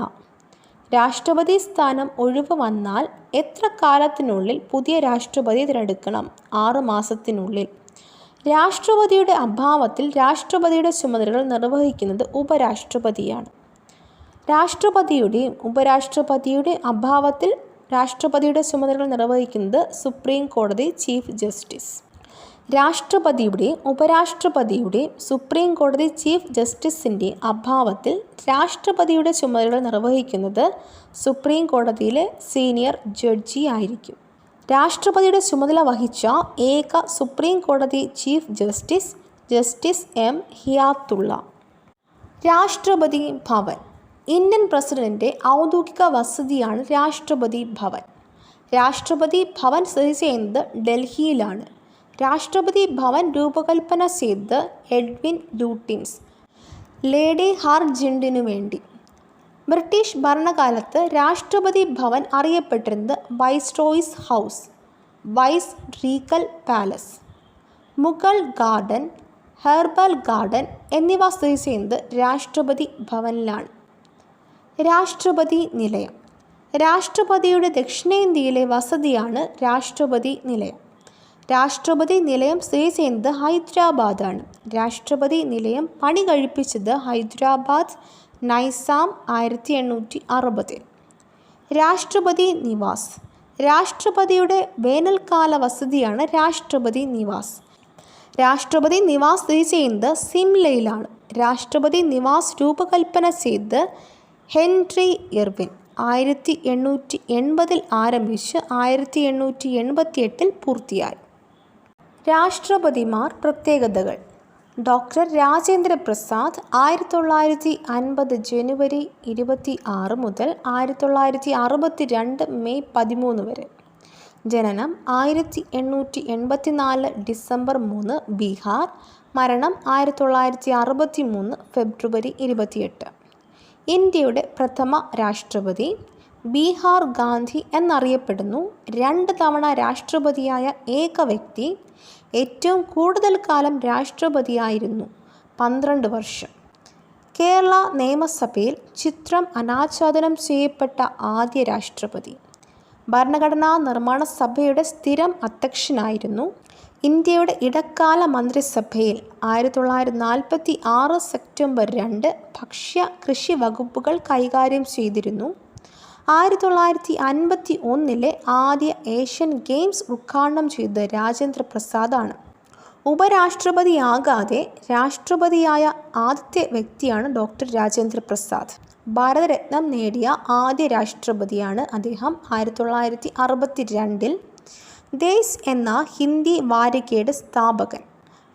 രാഷ്ട്രപതി സ്ഥാനം ഒഴിവ് വന്നാൽ എത്ര കാലത്തിനുള്ളിൽ പുതിയ രാഷ്ട്രപതിയെ തിരഞ്ഞെടുക്കണം? 6 മാസത്തിനുള്ളിൽ. രാഷ്ട്രപതിയുടെ അഭാവത്തിൽ രാഷ്ട്രപതിയുടെ ചുമതലകൾ നിർവഹിക്കുന്നത് ഉപരാഷ്ട്രപതിയാണ്. രാഷ്ട്രപതിയുടെയും ഉപരാഷ്ട്രപതിയുടെയും അഭാവത്തിൽ രാഷ്ട്രപതിയുടെ ചുമതലകൾ നിർവഹിക്കുന്നത് സുപ്രീം കോടതി ചീഫ് ജസ്റ്റിസ്. രാഷ്ട്രപതിയുടെയും ഉപരാഷ്ട്രപതിയുടെയും സുപ്രീം കോടതി ചീഫ് ജസ്റ്റിസിൻ്റെ അഭാവത്തിൽ രാഷ്ട്രപതിയുടെ ചുമതലകൾ നിർവഹിക്കുന്നത് സുപ്രീം കോടതിയിലെ സീനിയർ ജഡ്ജി ആയിരിക്കും. രാഷ്ട്രപതിയുടെ ചുമതല വഹിച്ച ഏക സുപ്രീം കോടതി ചീഫ് ജസ്റ്റിസ് ജസ്റ്റിസ് എം ഹിയാത്തുള്ള. രാഷ്ട്രപതി ഭവൻ. ഇന്ത്യൻ പ്രസിഡന്റിൻ്റെ ഔദ്യോഗിക വസതിയാണ് രാഷ്ട്രപതി ഭവൻ. രാഷ്ട്രപതി ഭവൻ സ്ഥിതി ചെയ്യുന്നത് ഡൽഹിയിലാണ്. രാഷ്ട്രപതി ഭവൻ രൂപകൽപ്പന ചെയ്തത് എഡ്വിൻ ലൂട്ടിൻസ്, ലേഡി ഹർജിൻഡിനു വേണ്ടി. ബ്രിട്ടീഷ് ഭരണകാലത്ത് രാഷ്ട്രപതി ഭവൻ അറിയപ്പെട്ടിരുന്നത് Viceroy's House, Viceregal Palace. Mughal Garden, herbal garden എന്നിവ സ്ഥിതി ചെയ്യുന്നത് രാഷ്ട്രപതി ഭവനിലാണ്. രാഷ്ട്രപതി നിലയം. രാഷ്ട്രപതിയുടെ ദക്ഷിണേന്ത്യയിലെ വസതിയാണ് രാഷ്ട്രപതി നിലയം. രാഷ്ട്രപതി നിലയം സ്ഥിതി ചെയ്യുന്നത് ഹൈദരാബാദാണ്. രാഷ്ട്രപതി നിലയം പണി കഴിപ്പിച്ചത് ഹൈദരാബാദ് നൈസാം 1860. രാഷ്ട്രപതി നിവാസ്. രാഷ്ട്രപതിയുടെ വേനൽക്കാല വസതിയാണ് രാഷ്ട്രപതി നിവാസ്. രാഷ്ട്രപതി നിവാസ് സ്ഥിതി ചെയ്യുന്നത് സിംലയിലാണ്. രാഷ്ട്രപതി നിവാസ് രൂപകൽപ്പന ചെയ്ത് ഹെൻറി ഇർവിൻ 1880 ആരംഭിച്ച് 1888 പൂർത്തിയായി. രാഷ്ട്രപതിമാർ പ്രത്യേകതകൾ. ഡോക്ടർ രാജേന്ദ്ര പ്രസാദ് 1950 ജനുവരി 26 മുതൽ 1962 മെയ് 13 വരെ. ജനനം 1884 ഡിസംബർ 3 ബീഹാർ. മരണം 1963 ഫെബ്രുവരി 28. ഇന്ത്യയുടെ പ്രഥമ രാഷ്ട്രപതി. ബീഹാർ ഗാന്ധി എന്നറിയപ്പെടുന്നു. 2 തവണ രാഷ്ട്രപതിയായ ഏക വ്യക്തി. ഏറ്റവും കൂടുതൽ കാലം രാഷ്ട്രപതിയായിരുന്നു, 12 വർഷം. കേരള നിയമസഭയിൽ ചിത്രം അനാച്ഛാദനം ചെയ്യപ്പെട്ട ആദ്യ രാഷ്ട്രപതി. ഭരണഘടനാ നിർമ്മാണ സഭയുടെ സ്ഥിരം അധ്യക്ഷനായിരുന്നു. ഇന്ത്യയുടെ ഇടക്കാല മന്ത്രിസഭയിൽ 1946 സെപ്റ്റംബർ 2 ഭക്ഷ്യ കൃഷി വകുപ്പുകൾ കൈകാര്യം ചെയ്തിരുന്നു. 1951 ആദ്യ ഏഷ്യൻ ഗെയിംസ് ഉദ്ഘാടനം ചെയ്തത് രാജേന്ദ്ര പ്രസാദാണ്. ഉപരാഷ്ട്രപതിയാകാതെ രാഷ്ട്രപതിയായ ആദ്യത്തെ വ്യക്തിയാണ് ഡോക്ടർ രാജേന്ദ്ര പ്രസാദ്. ഭാരതരത്നം നേടിയ ആദ്യ രാഷ്ട്രപതിയാണ് അദ്ദേഹം. 1962 ദേശ് എന്ന ഹിന്ദി വാരികയുടെ സ്ഥാപകൻ.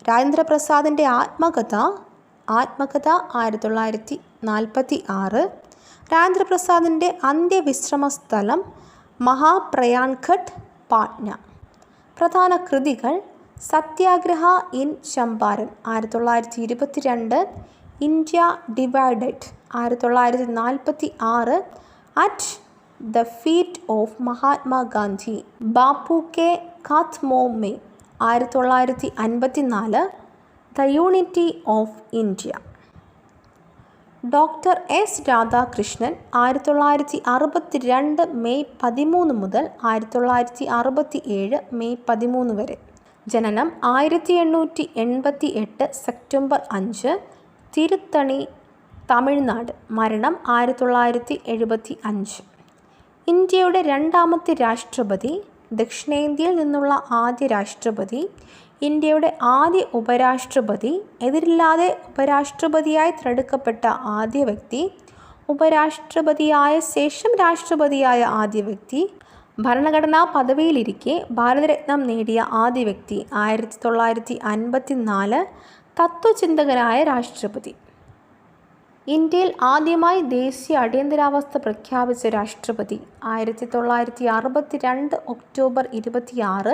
രാജേന്ദ്ര പ്രസാദിൻ്റെ ആത്മകഥ 1946. രാജേന്ദ്ര പ്രസാദിൻ്റെ അന്ത്യവിശ്രമ സ്ഥലം മഹാപ്രയാൺഘട്ട്, പാട്ന. പ്രധാന കൃതികൾ: Satyagraha in Champaran 1922, India divided 1946, at the feet of Mahatma Gandhi, Bapu ke Kadmon mein 1954, the unity of India. Doctor S Radhakrishnan 1962 May 13 മുതൽ 1967 മെയ് 13 വരെ. ജനനം 1888 സെപ്റ്റംബർ 5, തിരുത്തണി, തമിഴ്നാട്. മരണം 1975. ഇന്ത്യയുടെ രണ്ടാമത്തെ രാഷ്ട്രപതി. ദക്ഷിണേന്ത്യയിൽ നിന്നുള്ള ആദ്യ രാഷ്ട്രപതി. ഇന്ത്യയുടെ ആദ്യ ഉപരാഷ്ട്രപതി. എതിരില്ലാതെ ഉപരാഷ്ട്രപതിയായി തിരഞ്ഞെടുക്കപ്പെട്ട ആദ്യ വ്യക്തി. ഉപരാഷ്ട്രപതിയായ ശേഷം രാഷ്ട്രപതിയായ ആദ്യ വ്യക്തി. ഭരണഘടനാ പദവിയിലിരിക്കെ ഭാരതരത്നം നേടിയ ആദ്യ വ്യക്തി. 1954 തത്വചിന്തകനായ രാഷ്ട്രപതി. ഇന്ത്യയിൽ ആദ്യമായി ദേശീയ അടിയന്തരാവസ്ഥ പ്രഖ്യാപിച്ച രാഷ്ട്രപതി. 1962 ഒക്ടോബർ 26.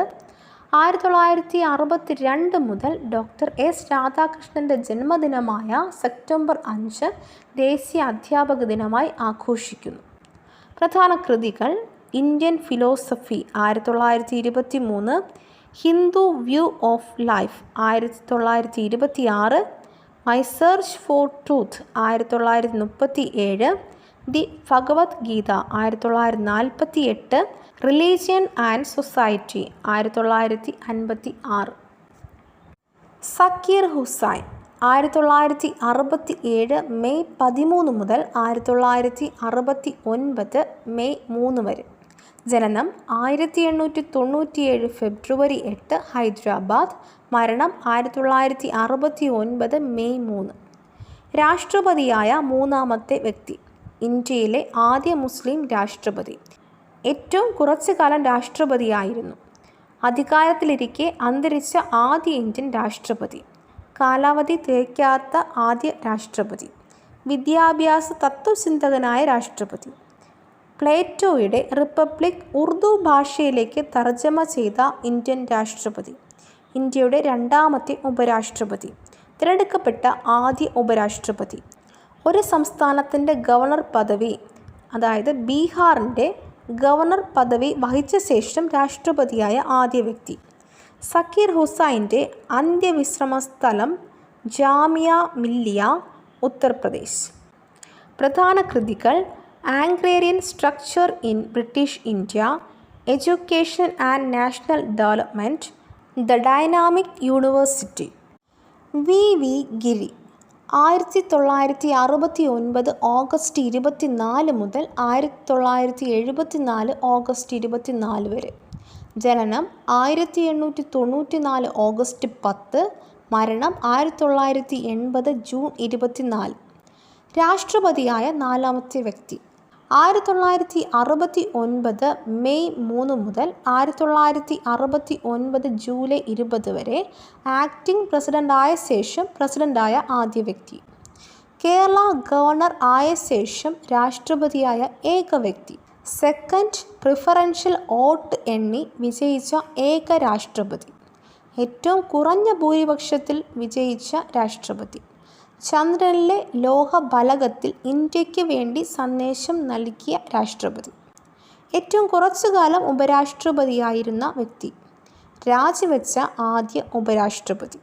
1962 മുതൽ ഡോക്ടർ എസ് രാധാകൃഷ്ണൻ്റെ ജന്മദിനമായ സെപ്റ്റംബർ 5 ദേശീയ അധ്യാപക ദിനമായി ആഘോഷിക്കുന്നു. പ്രധാന കൃതികൾ: Indian Philosophy 1923, Hindu View of Life 1926, My Search for Truth 1937, The Bhagavad Gita 1948, Religion and Society 1956. Zakir Hussain 1967 May 13 മുതൽ 1969 മെയ് 3 വരെ. ജനനം 1897 ഫെബ്രുവരി 8 ഹൈദരാബാദ്. മരണം 1969 മെയ് 3. രാഷ്ട്രപതിയായ മൂന്നാമത്തെ വ്യക്തി. ഇന്ത്യയിലെ ആദ്യ മുസ്ലിം രാഷ്ട്രപതി. ഏറ്റവും കുറച്ചു കാലം രാഷ്ട്രപതിയായിരുന്നു. അധികാരത്തിലിരിക്കെ അന്തരിച്ച ആദ്യ ഇന്ത്യൻ രാഷ്ട്രപതി. കാലാവധി തികയ്ക്കാത്ത ആദ്യ രാഷ്ട്രപതി. വിദ്യാഭ്യാസ തത്വചിന്തകനായ രാഷ്ട്രപതി. പ്ലേറ്റോയുടെ റിപ്പബ്ലിക് ഉറുദു ഭാഷയിലേക്ക് തർജ്ജമ ചെയ്ത ഇന്ത്യൻ രാഷ്ട്രപതി. ഇന്ത്യയുടെ രണ്ടാമത്തെ ഉപരാഷ്ട്രപതി. തിരഞ്ഞെടുക്കപ്പെട്ട ആദ്യ ഉപരാഷ്ട്രപതി. ഒരു സംസ്ഥാനത്തിൻ്റെ ഗവർണർ പദവി, അതായത് ബീഹാറിൻ്റെ ഗവർണർ പദവി വഹിച്ച ശേഷം രാഷ്ട്രപതിയായ ആദ്യ വ്യക്തി. സക്കീർ ഹുസൈൻ്റെ അന്ത്യവിശ്രമ സ്ഥലം ജാമിയ മില്ലിയ, ഉത്തർപ്രദേശ്. പ്രധാന കൃതികൾ: agrarian structure in British India, education and national development, the dynamic university. V Giri 1969 August 24 മുതൽ 1974 ഓഗസ്റ്റ് 24 വരെ. ജനനം 1894 ഓഗസ്റ്റ് 10. മരണം 1980 ജൂൺ 24. രാഷ്ട്രപതിയായ നാലാമത്തെ വ്യക്തി. 1969 മെയ് 3 മുതൽ 1969 ജൂലൈ 20 വരെ ആക്ടിംഗ് പ്രസിഡൻ്റായ ശേഷം പ്രസിഡൻ്റായ ആദ്യ വ്യക്തി. കേരള ഗവർണർ ആയ ശേഷം രാഷ്ട്രപതിയായ ഏക വ്യക്തി. സെക്കൻഡ് പ്രിഫറൻഷ്യൽ വോട്ട് എണ്ണി വിജയിച്ച ഏക രാഷ്ട്രപതി. ഏറ്റവും കുറഞ്ഞ ഭൂരിപക്ഷത്തിൽ വിജയിച്ച രാഷ്ട്രപതി. ചന്ദ്രനിലെ ലോഹഫലകത്തിൽ ഇന്ത്യക്ക് വേണ്ടി സന്ദേശം നൽകിയ രാഷ്ട്രപതി. ഏറ്റവും കുറച്ചു കാലം ഉപരാഷ്ട്രപതിയായിരുന്ന വ്യക്തി. രാജിവെച്ച ആദ്യ ഉപരാഷ്ട്രപതി.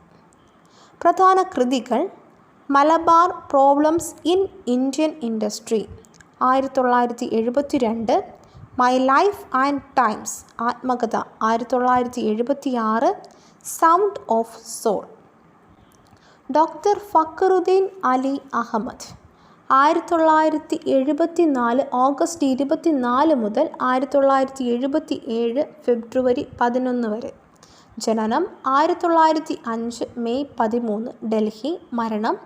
പ്രധാന കൃതികൾ: Malabar Problems in Indian Industry 1972, My Life and Times ആത്മകഥ 1976, Sound of Soul. Doctor Fakhruddin Ali Ahmed 1974 August 24 മുതൽ 1977 ഫെബ്രുവരി 11 വരെ. ജനനം 1905 മെയ് 13 ഡൽഹി. മരണം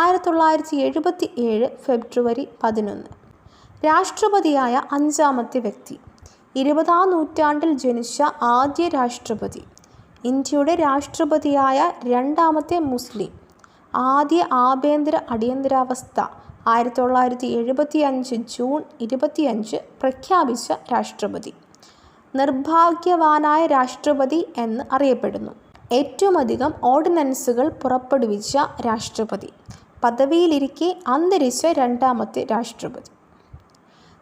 1977 ഫെബ്രുവരി 11. രാഷ്ട്രപതിയായ അഞ്ചാമത്തെ വ്യക്തി. 20-ാം നൂറ്റാണ്ടിൽ ജനിച്ച ആദ്യ രാഷ്ട്രപതി. ഇന്ത്യയുടെ രാഷ്ട്രപതിയായ രണ്ടാമത്തെ മുസ്ലിം. ആദ്യ ആഭ്യന്തര അടിയന്തരാവസ്ഥ 1975 ജൂൺ 25 പ്രഖ്യാപിച്ച രാഷ്ട്രപതി. നിർഭാഗ്യവാനായ രാഷ്ട്രപതി എന്ന് അറിയപ്പെടുന്നു. ഏറ്റവും അധികം ഓർഡിനൻസുകൾ പുറപ്പെടുവിച്ച രാഷ്ട്രപതി. പദവിയിലിരിക്കെ അന്തരിച്ച രണ്ടാമത്തെ രാഷ്ട്രപതി.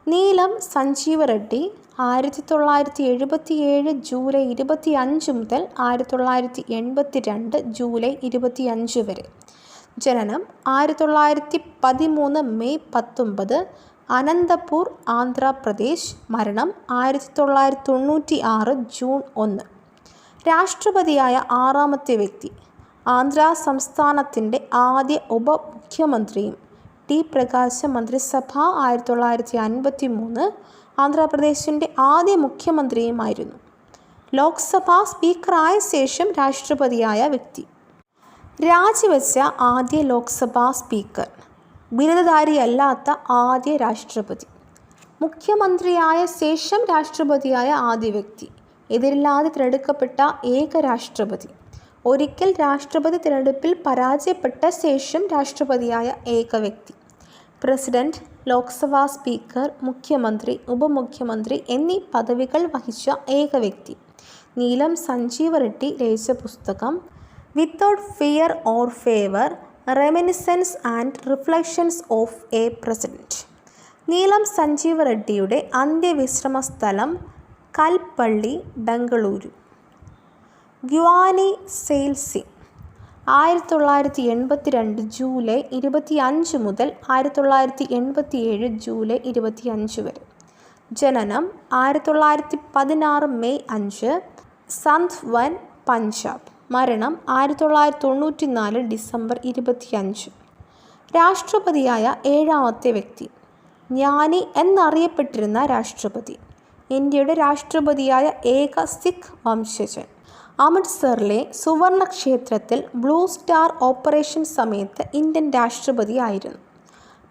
നീലം സഞ്ജീവ റെഡ്ഡി 1977 ജൂലൈ 25 മുതൽ 1982 ജൂലൈ 25 വരെ. ജനനം 1913 മെയ് 19, അനന്തപൂർ, ആന്ധ്രാപ്രദേശ്. മരണം 1996 ജൂൺ 1. രാഷ്ട്രപതിയായ ആറാമത്തെ വ്യക്തി. ആന്ധ്ര സംസ്ഥാനത്തിൻ്റെ ആദ്യ ഉപമുഖ്യമന്ത്രിയും ടി പ്രകാശ മന്ത്രിസഭ 1953. ആന്ധ്രാപ്രദേശിൻ്റെ ആദ്യ മുഖ്യമന്ത്രിയുമായിരുന്നു. ലോക്സഭാ സ്പീക്കറായ ശേഷം രാഷ്ട്രപതിയായ വ്യക്തി. രാജിവെച്ച ആദ്യ ലോക്സഭാ സ്പീക്കർ. ബിരുദധാരിയല്ലാത്ത ആദ്യ രാഷ്ട്രപതി. മുഖ്യമന്ത്രിയായ ശേഷം രാഷ്ട്രപതിയായ ആദ്യ വ്യക്തി. എതിരില്ലാതെ തിരഞ്ഞെടുക്കപ്പെട്ട ഏക രാഷ്ട്രപതി. ഒരിക്കൽ രാഷ്ട്രപതി തിരഞ്ഞെടുപ്പിൽ പരാജയപ്പെട്ട ശേഷം രാഷ്ട്രപതിയായ ഏക വ്യക്തി. പ്രസിഡന്റ്, ലോക്സഭാ സ്പീക്കർ, മുഖ്യമന്ത്രി, ഉപമുഖ്യമന്ത്രി എന്നീ പദവികൾ വഹിച്ച ഏക വ്യക്തി. നീലം സഞ്ജീവ റെഡ്ഡി രചിച്ച പുസ്തകം without fear or favour, reminiscences and reflections of a president. Neelam Sanjiva റെഡ്ഡിയുടെ അന്ത്യവിശ്രമ സ്ഥലം കൽപ്പള്ളി, ബംഗളൂരു. ഗ്യാനി സെയിൽ സിംഗ് 1982 ജൂലൈ 25 മുതൽ 1987 ജൂലൈ 25 വരെ. ജനനം 1916 മെയ് 5, സന്ത്വൻ, പഞ്ചാബ്. മരണം 1994 ഡിസംബർ 25. രാഷ്ട്രപതിയായ ഏഴാമത്തെ വ്യക്തി. ജ്ഞാനി എന്നറിയപ്പെട്ടിരുന്ന രാഷ്ട്രപതി. ഇന്ത്യയുടെ രാഷ്ട്രപതിയായ ഏക സിഖ് വംശജൻ. അമൃത്സറിലെ സുവർണ ക്ഷേത്രത്തിൽ ബ്ലൂ സ്റ്റാർ ഓപ്പറേഷൻ സമയത്ത് ഇന്ത്യൻ രാഷ്ട്രപതിയായിരുന്നു.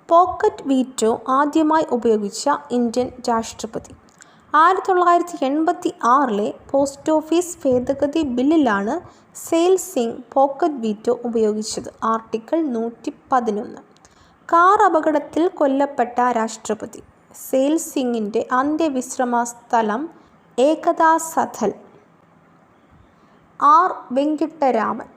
പോക്കറ്റ് വീറ്റോ ആദ്യമായി ഉപയോഗിച്ച ഇന്ത്യൻ രാഷ്ട്രപതി. 1986 പോസ്റ്റ് ഓഫീസ് ഭേദഗതി ബില്ലിലാണ് സെയിൽ സിംഗ് പോക്കറ്റ് വീറ്റോ ഉപയോഗിച്ചത്. ആർട്ടിക്കിൾ 111. കാർ അപകടത്തിൽ കൊല്ലപ്പെട്ട രാഷ്ട്രപതി. സെയിൽ സിംഗിൻ്റെ അന്ത്യവിശ്രമ സ്ഥലം ഏകതാ സഥൽ. ആർ വെങ്കിട്ടരാമൻ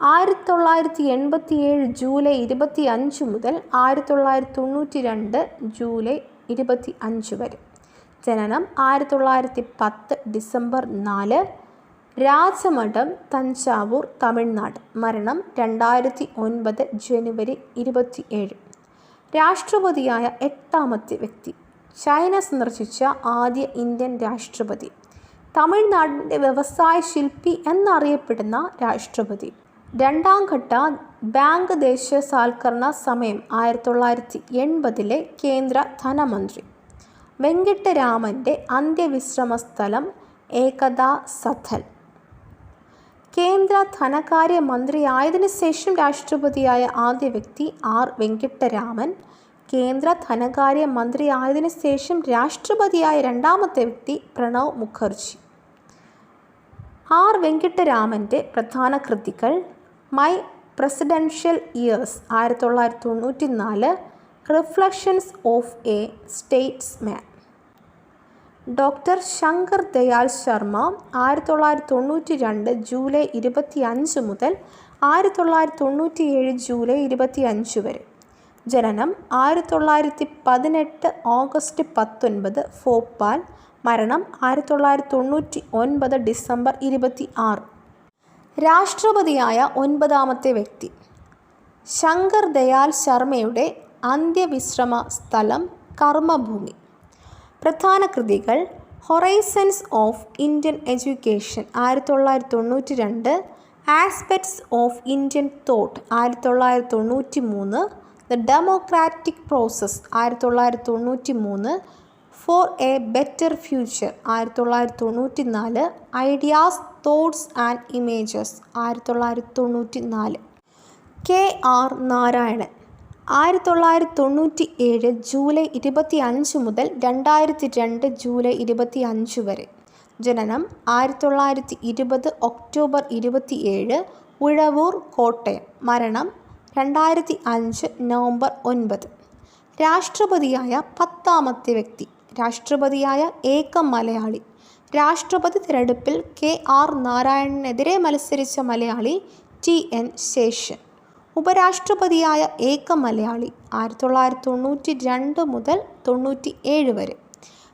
1987 ജൂലൈ 25 മുതൽ 1992 ജൂലൈ 25 വരെ. ജനനം 1910 ഡിസംബർ 4, രാജമഠം, തഞ്ചാവൂർ, തമിഴ്നാട്. മരണം 2009 ജനുവരി 27. രാഷ്ട്രപതിയായ എട്ടാമത്തെ വ്യക്തി. ചൈന സന്ദർശിച്ച ആദ്യ ഇന്ത്യൻ രാഷ്ട്രപതി. തമിഴ്നാടിൻ്റെ വ്യവസായ ശില്പി എന്നറിയപ്പെടുന്ന രാഷ്ട്രപതി. രണ്ടാം ഘട്ട ബാങ്ക് ദേശസാൽക്കരണ സമയം 1980 കേന്ദ്ര ധനമന്ത്രി. വെങ്കിട്ടരാമൻ്റെ അന്ത്യവിശ്രമ സ്ഥലം ഏകതാ സഥൽ. കേന്ദ്ര ധനകാര്യ മന്ത്രിയായതിനു ശേഷം രാഷ്ട്രപതിയായ ആദ്യ വ്യക്തി ആർ വെങ്കിട്ടരാമൻ. കേന്ദ്ര ധനകാര്യ മന്ത്രിയായതിനു ശേഷം രാഷ്ട്രപതിയായ രണ്ടാമത്തെ വ്യക്തി പ്രണവ് മുഖർജി. ആർ വെങ്കിട്ടരാമൻ്റെ പ്രധാന കൃതികൾ my presidential years 1994, reflections of A statesman. Doctor Shankar Dayal Sharma 1992 July 25 മുതൽ 1997 ജൂലൈ 25 വരെ. ജനനം 1918 ഓഗസ്റ്റ് 19, ഭോപ്പാൽ. മരണം 1999 ഡിസംബർ 26. രാഷ്ട്രപതിയായ ഒൻപതാമത്തെ വ്യക്തി. ശങ്കർ ദയാൽ ശർമ്മയുടെ അന്ത്യവിശ്രമ സ്ഥലം കർമ്മഭൂമി. പ്രധാന കൃതികൾ Horizons of Indian Education 1992, Aspects of Indian Thought 1993, The Democratic Process 1993, For a Better Future 1994, Ideas, Thoughts and Images 1994. K R Narayanan 1997 July 25 മുതൽ 2002 ജൂലൈ 25 വരെ. ജനനം 1920 ഒക്ടോബർ 27, ഉഴവൂർ, കോട്ടയം. മരണം 2005 നവംബർ 9. രാഷ്ട്രപതിയായ പത്താമത്തെ വ്യക്തി. രാഷ്ട്രപതിയായ ഏക മലയാളി. രാഷ്ട്രപതി തിരഞ്ഞെടുപ്പിൽ കെ ആർ നാരായണനെതിരെ മത്സരിച്ച മലയാളി ടി എൻ ശേഷൻ. ഉപരാഷ്ട്രപതിയായ ഏക മലയാളി 1992 മുതൽ 97 വരെ.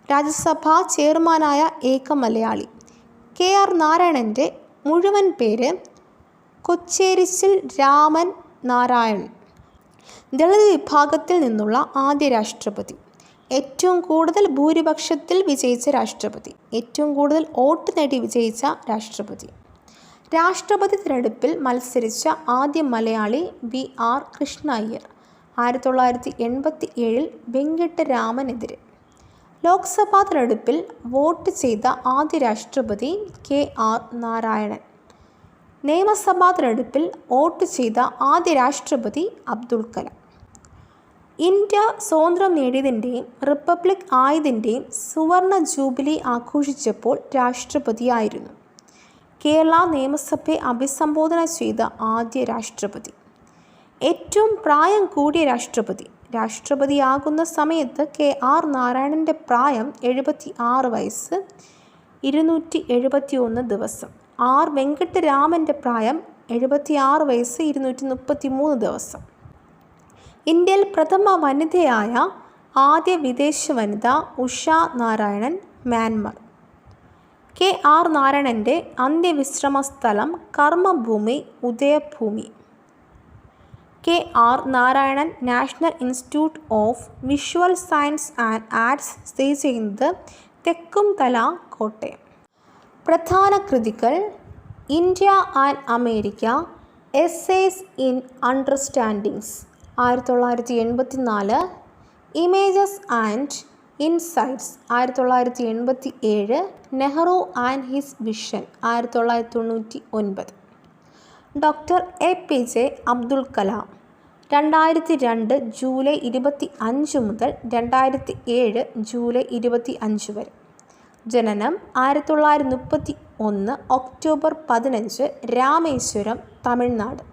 രാജ്യസഭാ ചെയർമാനായ ഏക മലയാളി. കെ ആർ നാരായണൻ്റെ മുഴുവൻ പേര് കൊച്ചേരിച്ചിൽ രാമൻ നാരായണൻ. ദളിത് വിഭാഗത്തിൽ നിന്നുള്ള ആദ്യ രാഷ്ട്രപതി. ഏറ്റവും കൂടുതൽ ഭൂരിപക്ഷത്തിൽ വിജയിച്ച രാഷ്ട്രപതി. ഏറ്റവും കൂടുതൽ വോട്ട് നേടി വിജയിച്ച രാഷ്ട്രപതി. രാഷ്ട്രപതി തിരഞ്ഞെടുപ്പിൽ മത്സരിച്ച ആദ്യ മലയാളി വി ആർ കൃഷ്ണ അയ്യർ 1987 വെങ്കിട്ടരാമനെതിരെ. ലോക്സഭാ തിരഞ്ഞെടുപ്പിൽ വോട്ട് ചെയ്ത ആദ്യ രാഷ്ട്രപതി കെ ആർ നാരായണൻ. നിയമസഭാ തിരഞ്ഞെടുപ്പിൽ വോട്ട് ചെയ്ത ആദ്യ രാഷ്ട്രപതി അബ്ദുൽ കലാം. ഇന്ത്യ സ്വാതന്ത്ര്യം നേടിയതിൻ്റെയും റിപ്പബ്ലിക് ആയതിൻ്റെയും സുവർണ ജൂബിലി ആഘോഷിച്ചപ്പോൾ രാഷ്ട്രപതിയായിരുന്നു. കേരള നിയമസഭയെ അഭിസംബോധന ചെയ്ത ആദ്യ രാഷ്ട്രപതി. ഏറ്റവും പ്രായം കൂടിയ രാഷ്ട്രപതി. രാഷ്ട്രപതിയാകുന്ന സമയത്ത് KR നാരായണൻ്റെ പ്രായം 76 വയസ്സ് 271 ദിവസം. R വെങ്കട്ടരാമൻ്റെ പ്രായം 76 വയസ്സ് 233 ദിവസം. ഇന്ത്യയിൽ പ്രഥമ വനിതയായ ആദ്യ വിദേശ വനിത ഉഷ നാരായണൻ, മ്യാൻമർ. KR നാരായണൻ്റെ അന്ത്യവിശ്രമ സ്ഥലം കർമ്മഭൂമി, ഉദയഭൂമി. KR Narayanan national institute of visual science and arts സ്ഥിതി ചെയ്യുന്നത് തെക്കുംതല, കോട്ടയം. പ്രധാന കൃതികൾ: India and America, essays in understandings 1984, images and insights 1987, Nehru and his vision 1999. Doctor APJ Abdul Kalam 2002 July 25 മുതൽ 2007 ജൂലൈ 25 വരെ. ജനനം 1931 ഒക്ടോബർ 15, രാമേശ്വരം, തമിഴ്നാട്.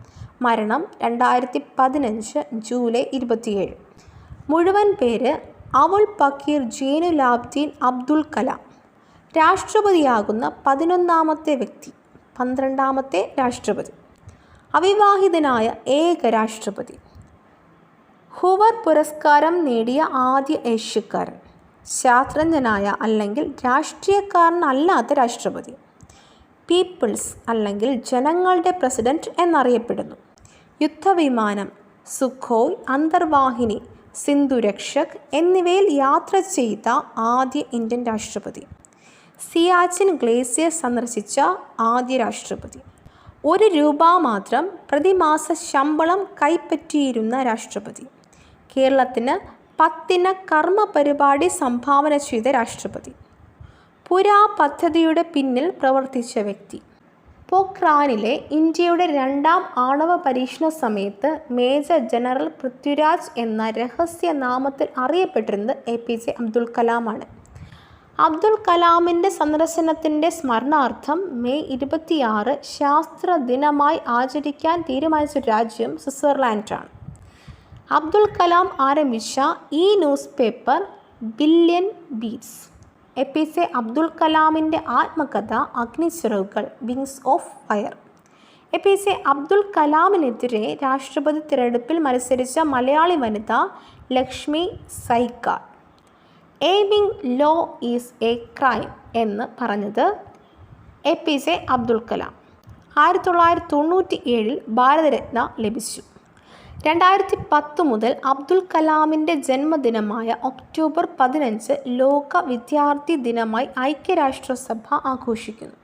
മരണം 2015 ജൂലൈ 27. മുഴുവൻ പേര് അവുൽ പക്കീർ ജൈനുലാബ്ദീൻ അബ്ദുൽ കലാം. രാഷ്ട്രപതിയാകുന്ന 11ാമത്തെ വ്യക്തി, 12ാമത്തെ രാഷ്ട്രപതി. അവിവാഹിതനായ ഏക രാഷ്ട്രപതി. ഹൂവർ പുരസ്കാരം നേടിയ ആദ്യ ഏഷ്യക്കാരൻ. ശാസ്ത്രജ്ഞനായ അല്ലെങ്കിൽ രാഷ്ട്രീയക്കാരനല്ലാത്ത രാഷ്ട്രപതി. പീപ്പിൾസ് അല്ലെങ്കിൽ ജനങ്ങളുടെ പ്രസിഡന്റ് എന്നറിയപ്പെടുന്നു. യുദ്ധവിമാനം സുഖോയ്, അന്തർവാഹിനി, സിന്ധുരക്ഷക് എന്നിവയിൽ യാത്ര ചെയ്ത ആദ്യ ഇന്ത്യൻ രാഷ്ട്രപതി. സിയാച്ചിൻ ഗ്ലേസിയർ സന്ദർശിച്ച ആദ്യ രാഷ്ട്രപതി. ₹1 മാത്രം പ്രതിമാസ ശമ്പളം കൈപ്പറ്റിയിരുന്ന രാഷ്ട്രപതി. കേരളത്തിന് 10 കർമ്മ പരിപാടി സംഭാവന ചെയ്ത രാഷ്ട്രപതി. പുരാ പദ്ധതിയുടെ പിന്നിൽ പ്രവർത്തിച്ച വ്യക്തി. പോഖ്രാനിലെ ഇന്ത്യയുടെ 2ാം ആണവ പരീക്ഷണ സമയത്ത് മേജർ ജനറൽ പൃഥ്വിരാജ് എന്ന രഹസ്യ നാമത്തിൽ അറിയപ്പെട്ടിരുന്നത് APJ അബ്ദുൽ കലാമാണ്. അബ്ദുൽ കലാമിൻ്റെ സന്ദർശനത്തിൻ്റെ സ്മരണാർത്ഥം മെയ് 26 ശാസ്ത്ര ദിനമായി ആചരിക്കാൻ തീരുമാനിച്ച രാജ്യം സ്വിറ്റ്സർലാൻഡാണ്. അബ്ദുൽ കലാം ആരംഭിച്ച ഈ newspaper billion beats. APJ Abdul കലാമിൻ്റെ ആത്മകഥ അഗ്നിച്ചിറകുകൾ, wings of fire. APJ Abdul കലാമിനെതിരെ രാഷ്ട്രപതി തിരഞ്ഞെടുപ്പിൽ മത്സരിച്ച മലയാളി വനിത Lakshmi Sahgal. Aiming low is a crime എന്ന് പറഞ്ഞത് APJ അബ്ദുൽ കലാം. 1997 ഭാരതരത്ന ലഭിച്ചു. 2010 മുതൽ അബ്ദുൽ കലാമിൻ്റെ ജന്മദിനമായ ഒക്ടോബർ 15 ലോക വിദ്യാർത്ഥി ദിനമായി ഐക്യരാഷ്ട്രസഭ ആഘോഷിക്കുന്നു.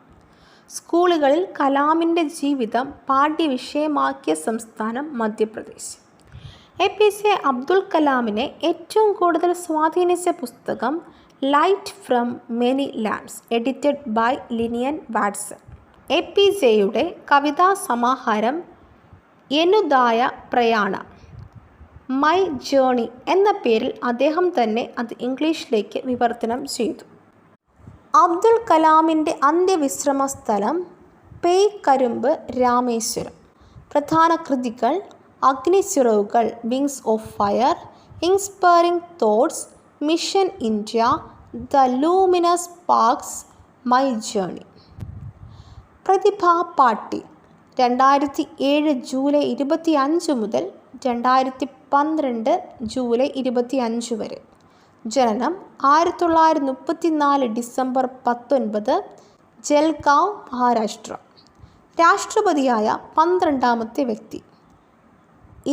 സ്കൂളുകളിൽ കലാമിൻ്റെ ജീവിതം പാഠ്യവിഷയമാക്കിയ സംസ്ഥാനം മധ്യപ്രദേശ്. APJ അബ്ദുൽ കലാമിനെ ഏറ്റവും കൂടുതൽ സ്വാധീനിച്ച പുസ്തകം light from many lands, edited by Lillian Watson. APJയുടെ കവിതാ സമാഹാരം എനുദായ പ്രയാണ, മൈ ജേണി എന്ന പേരിൽ അദ്ദേഹം തന്നെ അത് ഇംഗ്ലീഷിലേക്ക് വിവർത്തനം ചെയ്തു. അബ്ദുൽ കലാമിൻ്റെ അന്ത്യവിശ്രമ സ്ഥലം പേയ്ക്കരുമ്പ്, രാമേശ്വരം. പ്രധാന കൃതികൾ: അഗ്നിച്ചിറകുകൾ, wings of fire, inspiring thoughts, mission India, the luminous sparks, my journey. Pratibha Patil 2007 July 25 മുതൽ 2012 ജൂലൈ 25 വരെ. ജനനം 1934 ഡിസംബർ 19, ജൽഗാവ്, മഹാരാഷ്ട്ര. രാഷ്ട്രപതിയായ 12ാമത്തെ വ്യക്തി.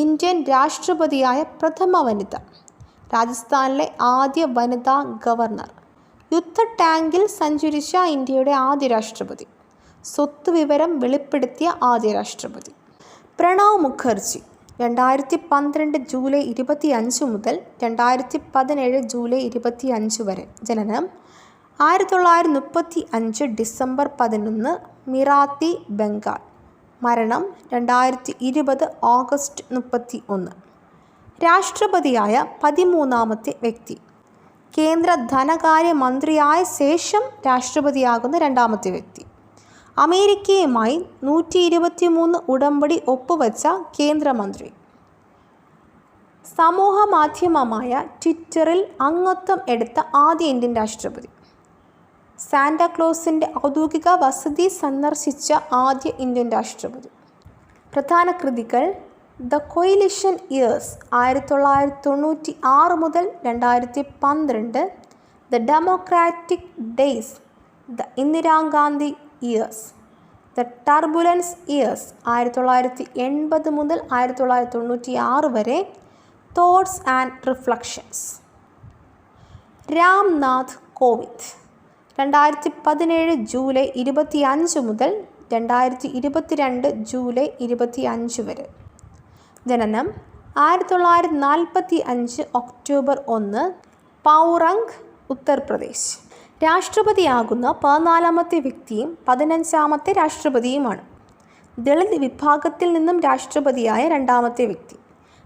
ഇന്ത്യൻ രാഷ്ട്രപതിയായ പ്രഥമ വനിത. രാജസ്ഥാനിലെ ആദ്യ വനിതാ ഗവർണർ. യുദ്ധ ടാങ്കിൽ സഞ്ചരിച്ച ഇന്ത്യയുടെ ആദ്യ രാഷ്ട്രപതി. സ്വത്ത് വിവരം വെളിപ്പെടുത്തിയ ആദ്യ രാഷ്ട്രപതി. പ്രണവ് മുഖർജി 2012 ജൂലൈ 25 മുതൽ 2017 ജൂലൈ 25 വരെ. ജനനം 1935 ഡിസംബർ 11, മിറാത്തി, ബംഗാൾ. മരണം 2020 ഓഗസ്റ്റ് 31. രാഷ്ട്രപതിയായ 13ാമത്തെ വ്യക്തി. കേന്ദ്ര ധനകാര്യ മന്ത്രിയായ ശേഷം രാഷ്ട്രപതിയാകുന്ന 2ാമത്തെ വ്യക്തി. അമേരിക്കയുമായി 123 ഉടമ്പടി ഒപ്പുവെച്ച കേന്ദ്രമന്ത്രി. സമൂഹ മാധ്യമമായ ട്വിറ്ററിൽ അംഗത്വം എടുത്ത ആദ്യ ഇന്ത്യൻ രാഷ്ട്രപതി. സാന്റാക്ലോസിൻ്റെ ഔദ്യോഗിക വസതി സന്ദർശിച്ച ആദ്യ ഇന്ത്യൻ രാഷ്ട്രപതി. പ്രധാന കൃതികൾ: ദ കൊയിലിഷൻ ഇയേഴ്സ് 1996 മുതൽ 2012, the democratic days, the Indira Gandhi years, the turbulence years 1980 മുതൽ 1996 വരെ, thoughts and reflections. Ramnath Kovind 2017 July 25 മുതൽ 2022 ജൂലൈ 25 വരെ. ജനനം 1945 ഒക്ടോബർ 1, പൗറംഗ്, ഉത്തർപ്രദേശ്. രാഷ്ട്രപതിയാകുന്ന 14ാമത്തെ വ്യക്തിയും 15ാമത്തെ രാഷ്ട്രപതിയുമാണ്. ദളിത് വിഭാഗത്തിൽ നിന്നും രാഷ്ട്രപതിയായ 2ാമത്തെ വ്യക്തി.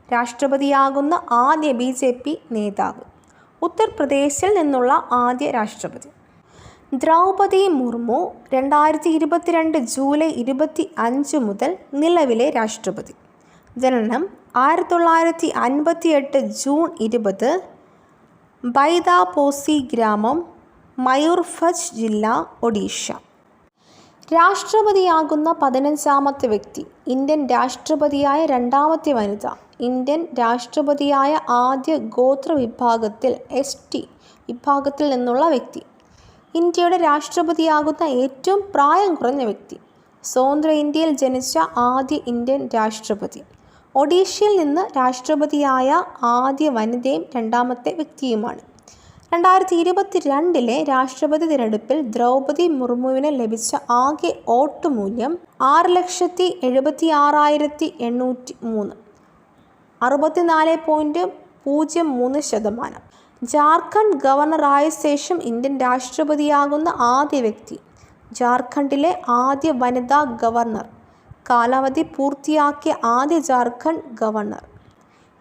രാഷ്ട്രപതിയാകുന്ന ആദ്യ BJP നേതാവ്. ഉത്തർപ്രദേശിൽ നിന്നുള്ള ആദ്യ രാഷ്ട്രപതി. ദ്രൗപദി മുർമു 2022 ജൂലൈ 25 മുതൽ നിലവിലെ രാഷ്ട്രപതി. ജനനം 1958 ജൂൺ 20, ബൈദാപോസി ഗ്രാമം, മയൂർഭഞ്ച് ജില്ല, ഒഡീഷ. രാഷ്ട്രപതിയാകുന്ന 15ാമത്തെ വ്യക്തി. ഇന്ത്യൻ രാഷ്ട്രപതിയായ 2ാമത്തെ വനിത. ഇന്ത്യൻ രാഷ്ട്രപതിയായ ആദ്യ ഗോത്ര വിഭാഗത്തിൽ ST വിഭാഗത്തിൽ നിന്നുള്ള വ്യക്തി. ഇന്ത്യയുടെ രാഷ്ട്രപതിയാകുന്ന ഏറ്റവും പ്രായം കുറഞ്ഞ വ്യക്തി. സ്വതന്ത്ര ഇന്ത്യയിൽ ജനിച്ച ആദ്യ ഇന്ത്യൻ രാഷ്ട്രപതി. ഒഡീഷയിൽ നിന്ന് രാഷ്ട്രപതിയായ ആദ്യ വനിതയും 2ാമത്തെ വ്യക്തിയുമാണ്. 2022 രാഷ്ട്രപതി തിരഞ്ഞെടുപ്പിൽ ദ്രൗപദി മുർമുവിന് ലഭിച്ച ആകെ വോട്ട് മൂല്യം 6,76,803, 64.03%. ജാർഖണ്ഡ് ഗവർണറായ ശേഷം ഇന്ത്യൻ രാഷ്ട്രപതിയാകുന്ന ആദ്യ വ്യക്തി. ജാർഖണ്ഡിലെ ആദ്യ വനിതാ ഗവർണർ. കാലാവധി പൂർത്തിയാക്കിയ ആദ്യ ജാർഖണ്ഡ് ഗവർണർ.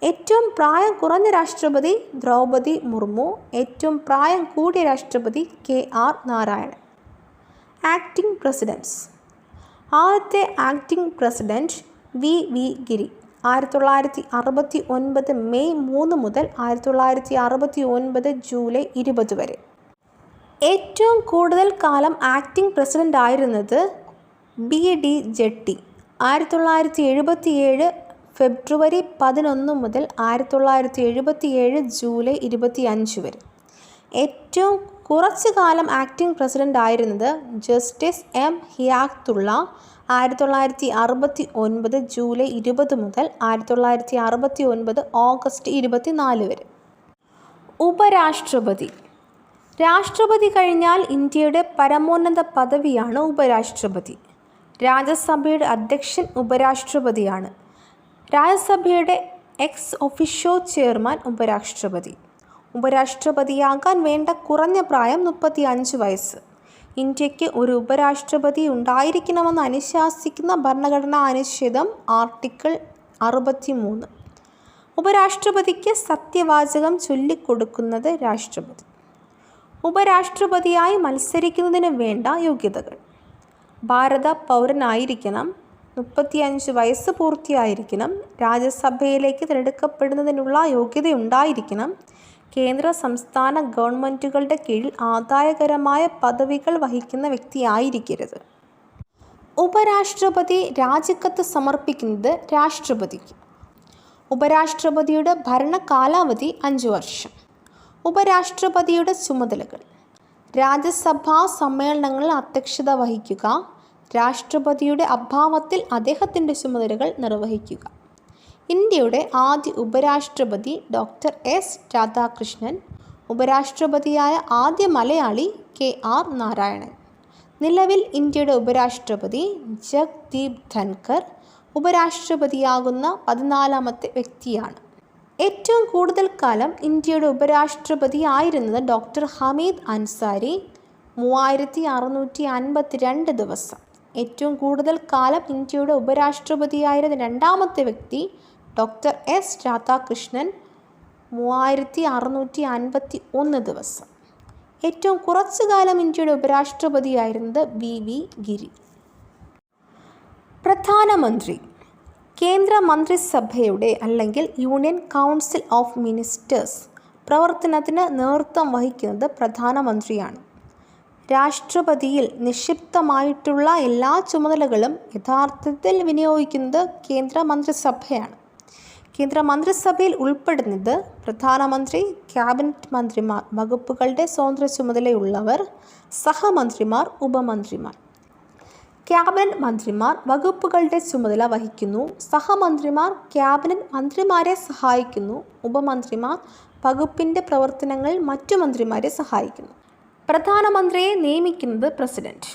ഏറ്റവും പ്രായം കുറഞ്ഞ രാഷ്ട്രപതി ദ്രൗപദി മുർമു. ഏറ്റവും പ്രായം കൂടിയ രാഷ്ട്രപതി KR നാരായണൻ. Acting presidents. ആദ്യത്തെ acting president VV Giri. 1969 May 3 മുതൽ 1969 ജൂലൈ 20 വരെ. ഏറ്റവും കൂടുതൽ കാലം ആക്ടിംഗ് പ്രസിഡന്റ് ആയിരുന്നത് BD ജെട്ടി. 1977 ഫെബ്രുവരി 11 മുതൽ 1977 ജൂലൈ 25 വരെ. ഏറ്റവും കുറച്ചു കാലം ആക്ടിംഗ് പ്രസിഡന്റ് ആയിരുന്നത് ജസ്റ്റിസ് M ഹിയാത്തുള്ള. 1969 ജൂലൈ 20 മുതൽ 1969 ഓഗസ്റ്റ് 24 വരെ. ഉപരാഷ്ട്രപതി. രാഷ്ട്രപതി കഴിഞ്ഞാൽ ഇന്ത്യയുടെ പരമോന്നത പദവിയാണ് ഉപരാഷ്ട്രപതി. രാജ്യസഭയുടെ അധ്യക്ഷൻ ഉപരാഷ്ട്രപതിയാണ്. രാജ്യസഭയുടെ എക്സ് ഒഫീഷ്യോ ചെയർമാൻ ഉപരാഷ്ട്രപതി. ഉപരാഷ്ട്രപതിയാകാൻ വേണ്ട കുറഞ്ഞ പ്രായം 35 വയസ്സ്. ഇന്ത്യക്ക് ഒരു ഉപരാഷ്ട്രപതി ഉണ്ടായിരിക്കണമെന്ന് അനുശാസിക്കുന്ന ഭരണഘടനാ അനുച്ഛേദം ആർട്ടിക്കിൾ 63. ഉപരാഷ്ട്രപതിക്ക് സത്യവാചകം ചൊല്ലിക്കൊടുക്കുന്നത് രാഷ്ട്രപതി. ഉപരാഷ്ട്രപതിയായി മത്സരിക്കുന്നതിന് വേണ്ട യോഗ്യതകൾ: ഭാരത പൗരനായിരിക്കണം, 35 വയസ്സ് പൂർത്തിയായിരിക്കണം, രാജ്യസഭയിലേക്ക് തിരഞ്ഞെടുക്കപ്പെടുന്നതിനുള്ള യോഗ്യതയുണ്ടായിരിക്കണം, കേന്ദ്ര സംസ്ഥാന ഗവൺമെൻറ്റുകളുടെ കീഴിൽ ആദായകരമായ പദവികൾ വഹിക്കുന്ന വ്യക്തിയായിരിക്കരുത്. ഉപരാഷ്ട്രപതി രാജിക്കത്ത് സമർപ്പിക്കുന്നത് രാഷ്ട്രപതിക്ക്. ഉപരാഷ്ട്രപതിയുടെ ഭരണകാലാവധി 5 വർഷം. ഉപരാഷ്ട്രപതിയുടെ ചുമതലകൾ: രാജ്യസഭാ സമ്മേളനങ്ങളിൽ അധ്യക്ഷത വഹിക്കുക, രാഷ്ട്രപതിയുടെ അഭാവത്തിൽ അദ്ദേഹത്തിൻ്റെ ചുമതലകൾ നിർവഹിക്കുക. ഇന്ത്യയുടെ ആദ്യ ഉപരാഷ്ട്രപതി ഡോക്ടർ S രാധാകൃഷ്ണൻ. ഉപരാഷ്ട്രപതിയായ ആദ്യ മലയാളി KR നാരായണൻ. നിലവിൽ ഇന്ത്യയുടെ ഉപരാഷ്ട്രപതി ജഗ്ദീപ് ധൻകർ. ഉപരാഷ്ട്രപതിയാകുന്ന 14ാമത്തെ വ്യക്തിയാണ്. ഏറ്റവും കൂടുതൽ കാലം ഇന്ത്യയുടെ ഉപരാഷ്ട്രപതി ആയിരുന്നത് ഡോക്ടർ ഹമീദ് അൻസാരി, 3652 ദിവസം. ഏറ്റവും കൂടുതൽ കാലം ഇന്ത്യയുടെ ഉപരാഷ്ട്രപതിയായിരുന്ന 2ാമത്തെ വ്യക്തി ഡോക്ടർ എസ് രാധാകൃഷ്ണൻ 3651 ദിവസം. ഏറ്റവും കുറച്ചു കാലം ഇന്ത്യയുടെ ഉപരാഷ്ട്രപതിയായിരുന്നത് വി ഗിരി. പ്രധാനമന്ത്രി കേന്ദ്ര മന്ത്രിസഭയുടെ അല്ലെങ്കിൽ യൂണിയൻ കൗൺസിൽ ഓഫ് മിനിസ്റ്റേഴ്സ് പ്രവർത്തനത്തിന് നേതൃത്വം വഹിക്കുന്നത് പ്രധാനമന്ത്രിയാണ്. രാഷ്ട്രപതിയിൽ നിക്ഷിപ്തമായിട്ടുള്ള എല്ലാ ചുമതലകളും യഥാർത്ഥത്തിൽ വിനിയോഗിക്കുന്നത് കേന്ദ്ര മന്ത്രിസഭയാണ്. കേന്ദ്ര മന്ത്രിസഭയിൽ ഉൾപ്പെടുന്നത് പ്രധാനമന്ത്രി, ക്യാബിനറ്റ് മന്ത്രിമാർ, വകുപ്പുകളുടെ സ്വതന്ത്ര ചുമതലയുള്ളവർ, സഹമന്ത്രിമാർ, ഉപമന്ത്രിമാർ. ക്യാബിനറ്റ് മന്ത്രിമാർ വകുപ്പുകളുടെ ചുമതല വഹിക്കുന്നു. സഹമന്ത്രിമാർ ക്യാബിനറ്റ് മന്ത്രിമാരെ സഹായിക്കുന്നു. ഉപമന്ത്രിമാർ വകുപ്പിൻ്റെ പ്രവർത്തനങ്ങളിൽ മറ്റു മന്ത്രിമാരെ സഹായിക്കുന്നു. പ്രധാനമന്ത്രിയെ നിയമിക്കുന്നത് പ്രസിഡന്റ്.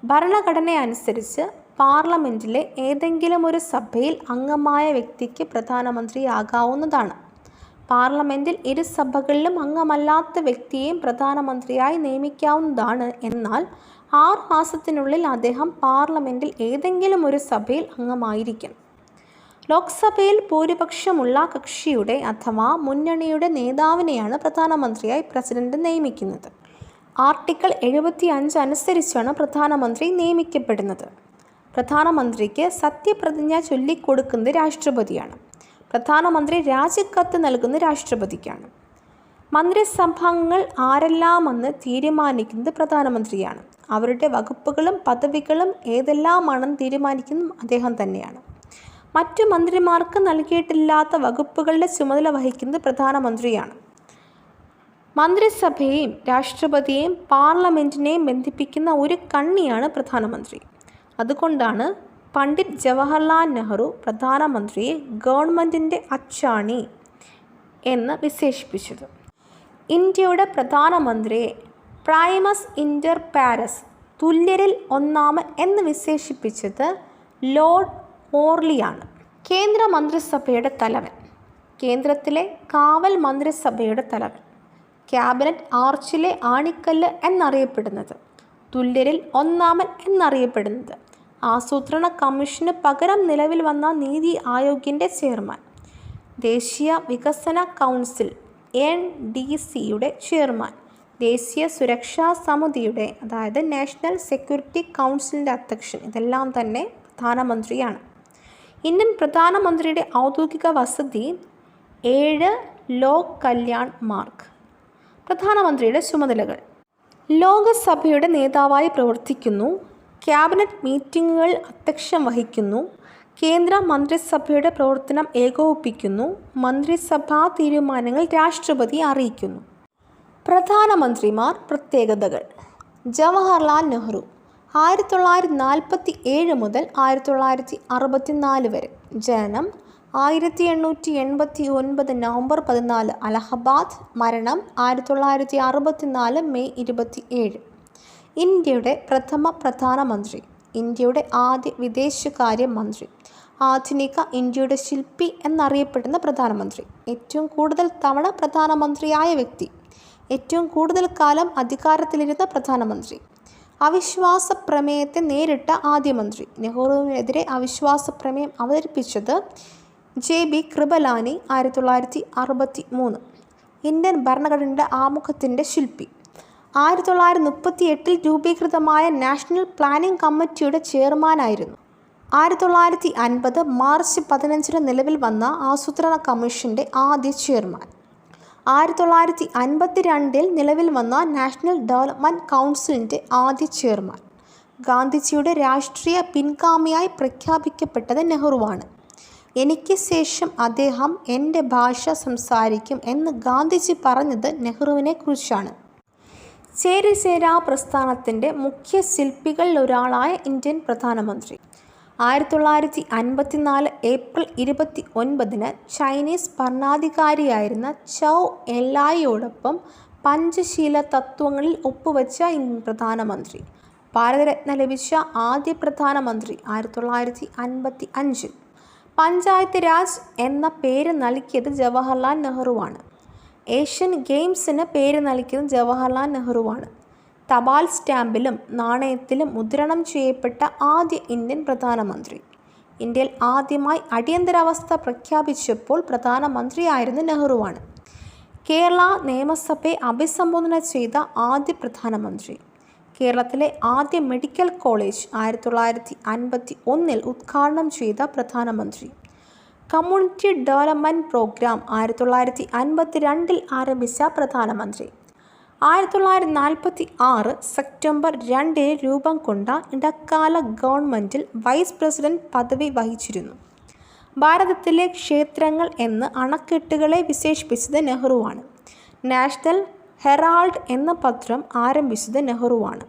ഭരണഘടന അനുസരിച്ച് പാർലമെൻറ്റിലെ ഏതെങ്കിലും ഒരു സഭയിൽ അംഗമായ വ്യക്തിക്ക് പ്രധാനമന്ത്രിയാകാവുന്നതാണ്. പാർലമെൻറ്റിൽ ഇരു സഭകളിലും അംഗമല്ലാത്ത വ്യക്തിയെയും പ്രധാനമന്ത്രിയായി നിയമിക്കാവുന്നതാണ്. എന്നാൽ 6 മാസത്തിനുള്ളിൽ അദ്ദേഹം പാർലമെൻറ്റിൽ ഏതെങ്കിലും ഒരു സഭയിൽ അംഗമായിരിക്കണം. ലോക്സഭയിൽ ഭൂരിപക്ഷമുള്ള കക്ഷിയുടെ അഥവാ മുന്നണിയുടെ നേതാവിനെയാണ് പ്രധാനമന്ത്രിയായി പ്രസിഡന്റ് നിയമിക്കുന്നത്. ആർട്ടിക്കിൾ 75 അനുസരിച്ചാണ് പ്രധാനമന്ത്രി നിയമിക്കപ്പെടുന്നത്. പ്രധാനമന്ത്രിക്ക് സത്യപ്രതിജ്ഞ ചൊല്ലിക്കൊടുക്കുന്നത് രാഷ്ട്രപതിയാണ്. പ്രധാനമന്ത്രി രാജിക്കത്ത് നൽകുന്നത് രാഷ്ട്രപതിക്കാണ്. മന്ത്രിസഭാംഗങ്ങൾ ആരെല്ലാമെന്ന് തീരുമാനിക്കുന്നത് പ്രധാനമന്ത്രിയാണ്. അവരുടെ വകുപ്പുകളും പദവികളും ഏതെല്ലാമാണെന്ന് തീരുമാനിക്കുന്നതും അദ്ദേഹം തന്നെയാണ്. മറ്റു മന്ത്രിമാർക്ക് നൽകിയിട്ടില്ലാത്ത വകുപ്പുകളുടെ ചുമതല വഹിക്കുന്നത് പ്രധാനമന്ത്രിയാണ്. മന്ത്രിസഭയെയും രാഷ്ട്രപതിയെയും പാർലമെൻറ്റിനെയും ബന്ധിപ്പിക്കുന്ന ഒരു കണ്ണിയാണ് പ്രധാനമന്ത്രി. അതുകൊണ്ടാണ് പണ്ഡിറ്റ് ജവഹർലാൽ നെഹ്റു പ്രധാനമന്ത്രിയെ ഗവൺമെൻറ്റിൻ്റെ അച്ചാണി എന്ന് വിശേഷിപ്പിച്ചത്. ഇന്ത്യയുടെ പ്രധാനമന്ത്രിയെ പ്രൈമസ് ഇന്റർ പാരസ്, തുല്യരിൽ ഒന്നാമൻ എന്ന് വിശേഷിപ്പിച്ചത് ലോർഡ് മോർലിയാണ്. കേന്ദ്ര മന്ത്രിസഭയുടെ തലവൻ, കേന്ദ്രത്തിലെ കാവൽ മന്ത്രിസഭയുടെ തലവൻ, ക്യാബിനറ്റ് ആർച്ചിലെ ആണിക്കല്ല് എന്നറിയപ്പെടുന്നത്, തുല്യരിൽ ഒന്നാമൻ എന്നറിയപ്പെടുന്നത്, ആസൂത്രണ കമ്മീഷന് പകരം നിലവിൽ വന്ന നീതി ആയോഗിൻ്റെ ചെയർമാൻ, ദേശീയ വികസന കൗൺസിൽ NDCയുടെ ചെയർമാൻ, ദേശീയ സുരക്ഷാ സമിതിയുടെ അതായത് നാഷണൽ സെക്യൂരിറ്റി കൗൺസിലിൻ്റെ അധ്യക്ഷൻ, ഇതെല്ലാം തന്നെ പ്രധാനമന്ത്രിയാണ്. ഇന്ത്യൻ പ്രധാനമന്ത്രിയുടെ ഔദ്യോഗിക വസതി 7 ലോക് കല്യാൺ മാർഗ്. പ്രധാനമന്ത്രിയുടെ ചുമതലകൾ: ലോകസഭയുടെ നേതാവായി പ്രവർത്തിക്കുന്നു. ക്യാബിനറ്റ് മീറ്റിംഗുകൾ അധ്യക്ഷം വഹിക്കുന്നു. കേന്ദ്ര മന്ത്രിസഭയുടെ പ്രവർത്തനം ഏകോപിപ്പിക്കുന്നു. മന്ത്രിസഭാ തീരുമാനങ്ങൾ രാഷ്ട്രപതിയെ അറിയിക്കുന്നു. പ്രധാനമന്ത്രിമാർ. പ്രത്യേകതകൾ: ജവഹർലാൽ നെഹ്റു 1947 മുതൽ 1964 വരെ. ജനനം 1889 നവംബർ 14 അലഹബാദ്. മരണം 1964 മെയ് 27. ഇന്ത്യയുടെ പ്രഥമ പ്രധാനമന്ത്രി, ഇന്ത്യയുടെ ആദ്യ വിദേശകാര്യ മന്ത്രി, ആധുനിക ഇന്ത്യയുടെ ശില്പി എന്നറിയപ്പെടുന്ന പ്രധാനമന്ത്രി, ഏറ്റവും കൂടുതൽ തവണ പ്രധാനമന്ത്രിയായ വ്യക്തി, ഏറ്റവും കൂടുതൽ കാലം അധികാരത്തിലിരുന്ന പ്രധാനമന്ത്രി, അവിശ്വാസ പ്രമേയത്തെ നേരിട്ട ആദ്യ മന്ത്രി. നെഹ്റുവിനെതിരെ അവിശ്വാസ പ്രമേയം അവതരിപ്പിച്ചത് JB കൃപലാനി 1963. ഇന്ത്യൻ ഭരണഘടനയുടെ ആമുഖത്തിൻ്റെ ശില്പി. 1938 രൂപീകൃതമായ നാഷണൽ പ്ലാനിംഗ് കമ്മിറ്റിയുടെ ചെയർമാനായിരുന്നു. 1950 മാർച്ച് 15 നിലവിൽ വന്ന ആസൂത്രണ കമ്മീഷൻ്റെ ആദ്യ ചെയർമാൻ. 1952 നിലവിൽ വന്ന നാഷണൽ ഡെവലപ്മെൻറ്റ് കൗൺസിലിൻ്റെ ആദ്യ ചെയർമാൻ. ഗാന്ധിജിയുടെ രാഷ്ട്രീയ പിൻഗാമിയായി പ്രഖ്യാപിക്കപ്പെട്ടത് നെഹ്റുവാണ്. എനിക്ക് ശേഷം അദ്ദേഹം എൻ്റെ ഭാഷ സംസാരിക്കും എന്ന് ഗാന്ധിജി പറഞ്ഞത് നെഹ്റുവിനെ കുറിച്ചാണ്. ചേരിചേരാ പ്രസ്ഥാനത്തിൻ്റെ മുഖ്യ ശില്പികളിലൊരാളായ ഇന്ത്യൻ പ്രധാനമന്ത്രി. 1954 ഏപ്രിൽ 29 ചൈനീസ് ഭരണാധികാരിയായിരുന്ന ചൗ എൻലായിയോടൊപ്പം പഞ്ചശീല തത്വങ്ങളിൽ ഒപ്പുവെച്ച ഇന്ത്യൻ പ്രധാനമന്ത്രി. ഭാരതരത്ന ലഭിച്ച ആദ്യ പ്രധാനമന്ത്രി 1955. പഞ്ചായത്ത് രാജ് എന്ന പേര് നൽകിയത് ജവഹർലാൽ നെഹ്റുവാണ്. ഏഷ്യൻ ഗെയിംസിന് പേര് നൽകിയത് ജവഹർലാൽ നെഹ്റുവാണ്. തപാൽ സ്റ്റാമ്പിലും നാണയത്തിലും മുദ്രണം ചെയ്യപ്പെട്ട ആദ്യ ഇന്ത്യൻ പ്രധാനമന്ത്രി. ഇന്ത്യയിൽ ആദ്യമായി അടിയന്തരാവസ്ഥ പ്രഖ്യാപിച്ചപ്പോൾ പ്രധാനമന്ത്രിയായിരുന്ന നെഹ്റുവാണ്. കേരള നിയമസഭയെ അഭിസംബോധന ചെയ്ത ആദ്യ പ്രധാനമന്ത്രി. കേരളത്തിലെ ആദ്യ മെഡിക്കൽ കോളേജ് 1951 ഉദ്ഘാടനം ചെയ്ത പ്രധാനമന്ത്രി. കമ്മ്യൂണിറ്റി ഡെവലപ്മെൻറ്റ് പ്രോഗ്രാം 1952 ആരംഭിച്ച പ്രധാനമന്ത്രി. 1946 സെപ്റ്റംബർ 2 രൂപം കൊണ്ട ഇടക്കാല ഗവൺമെൻറ്റിൽ വൈസ് പ്രസിഡന്റ് പദവി വഹിച്ചിരുന്നു. ഭാരതത്തിലെ ക്ഷേത്രങ്ങൾ എന്ന് അണക്കെട്ടുകളെ വിശേഷിപ്പിച്ചത് നെഹ്റുവാണ്. നാഷണൽ ഹെറാൾഡ് എന്ന പത്രം ആരംഭിച്ചത് നെഹ്റുവാണ്.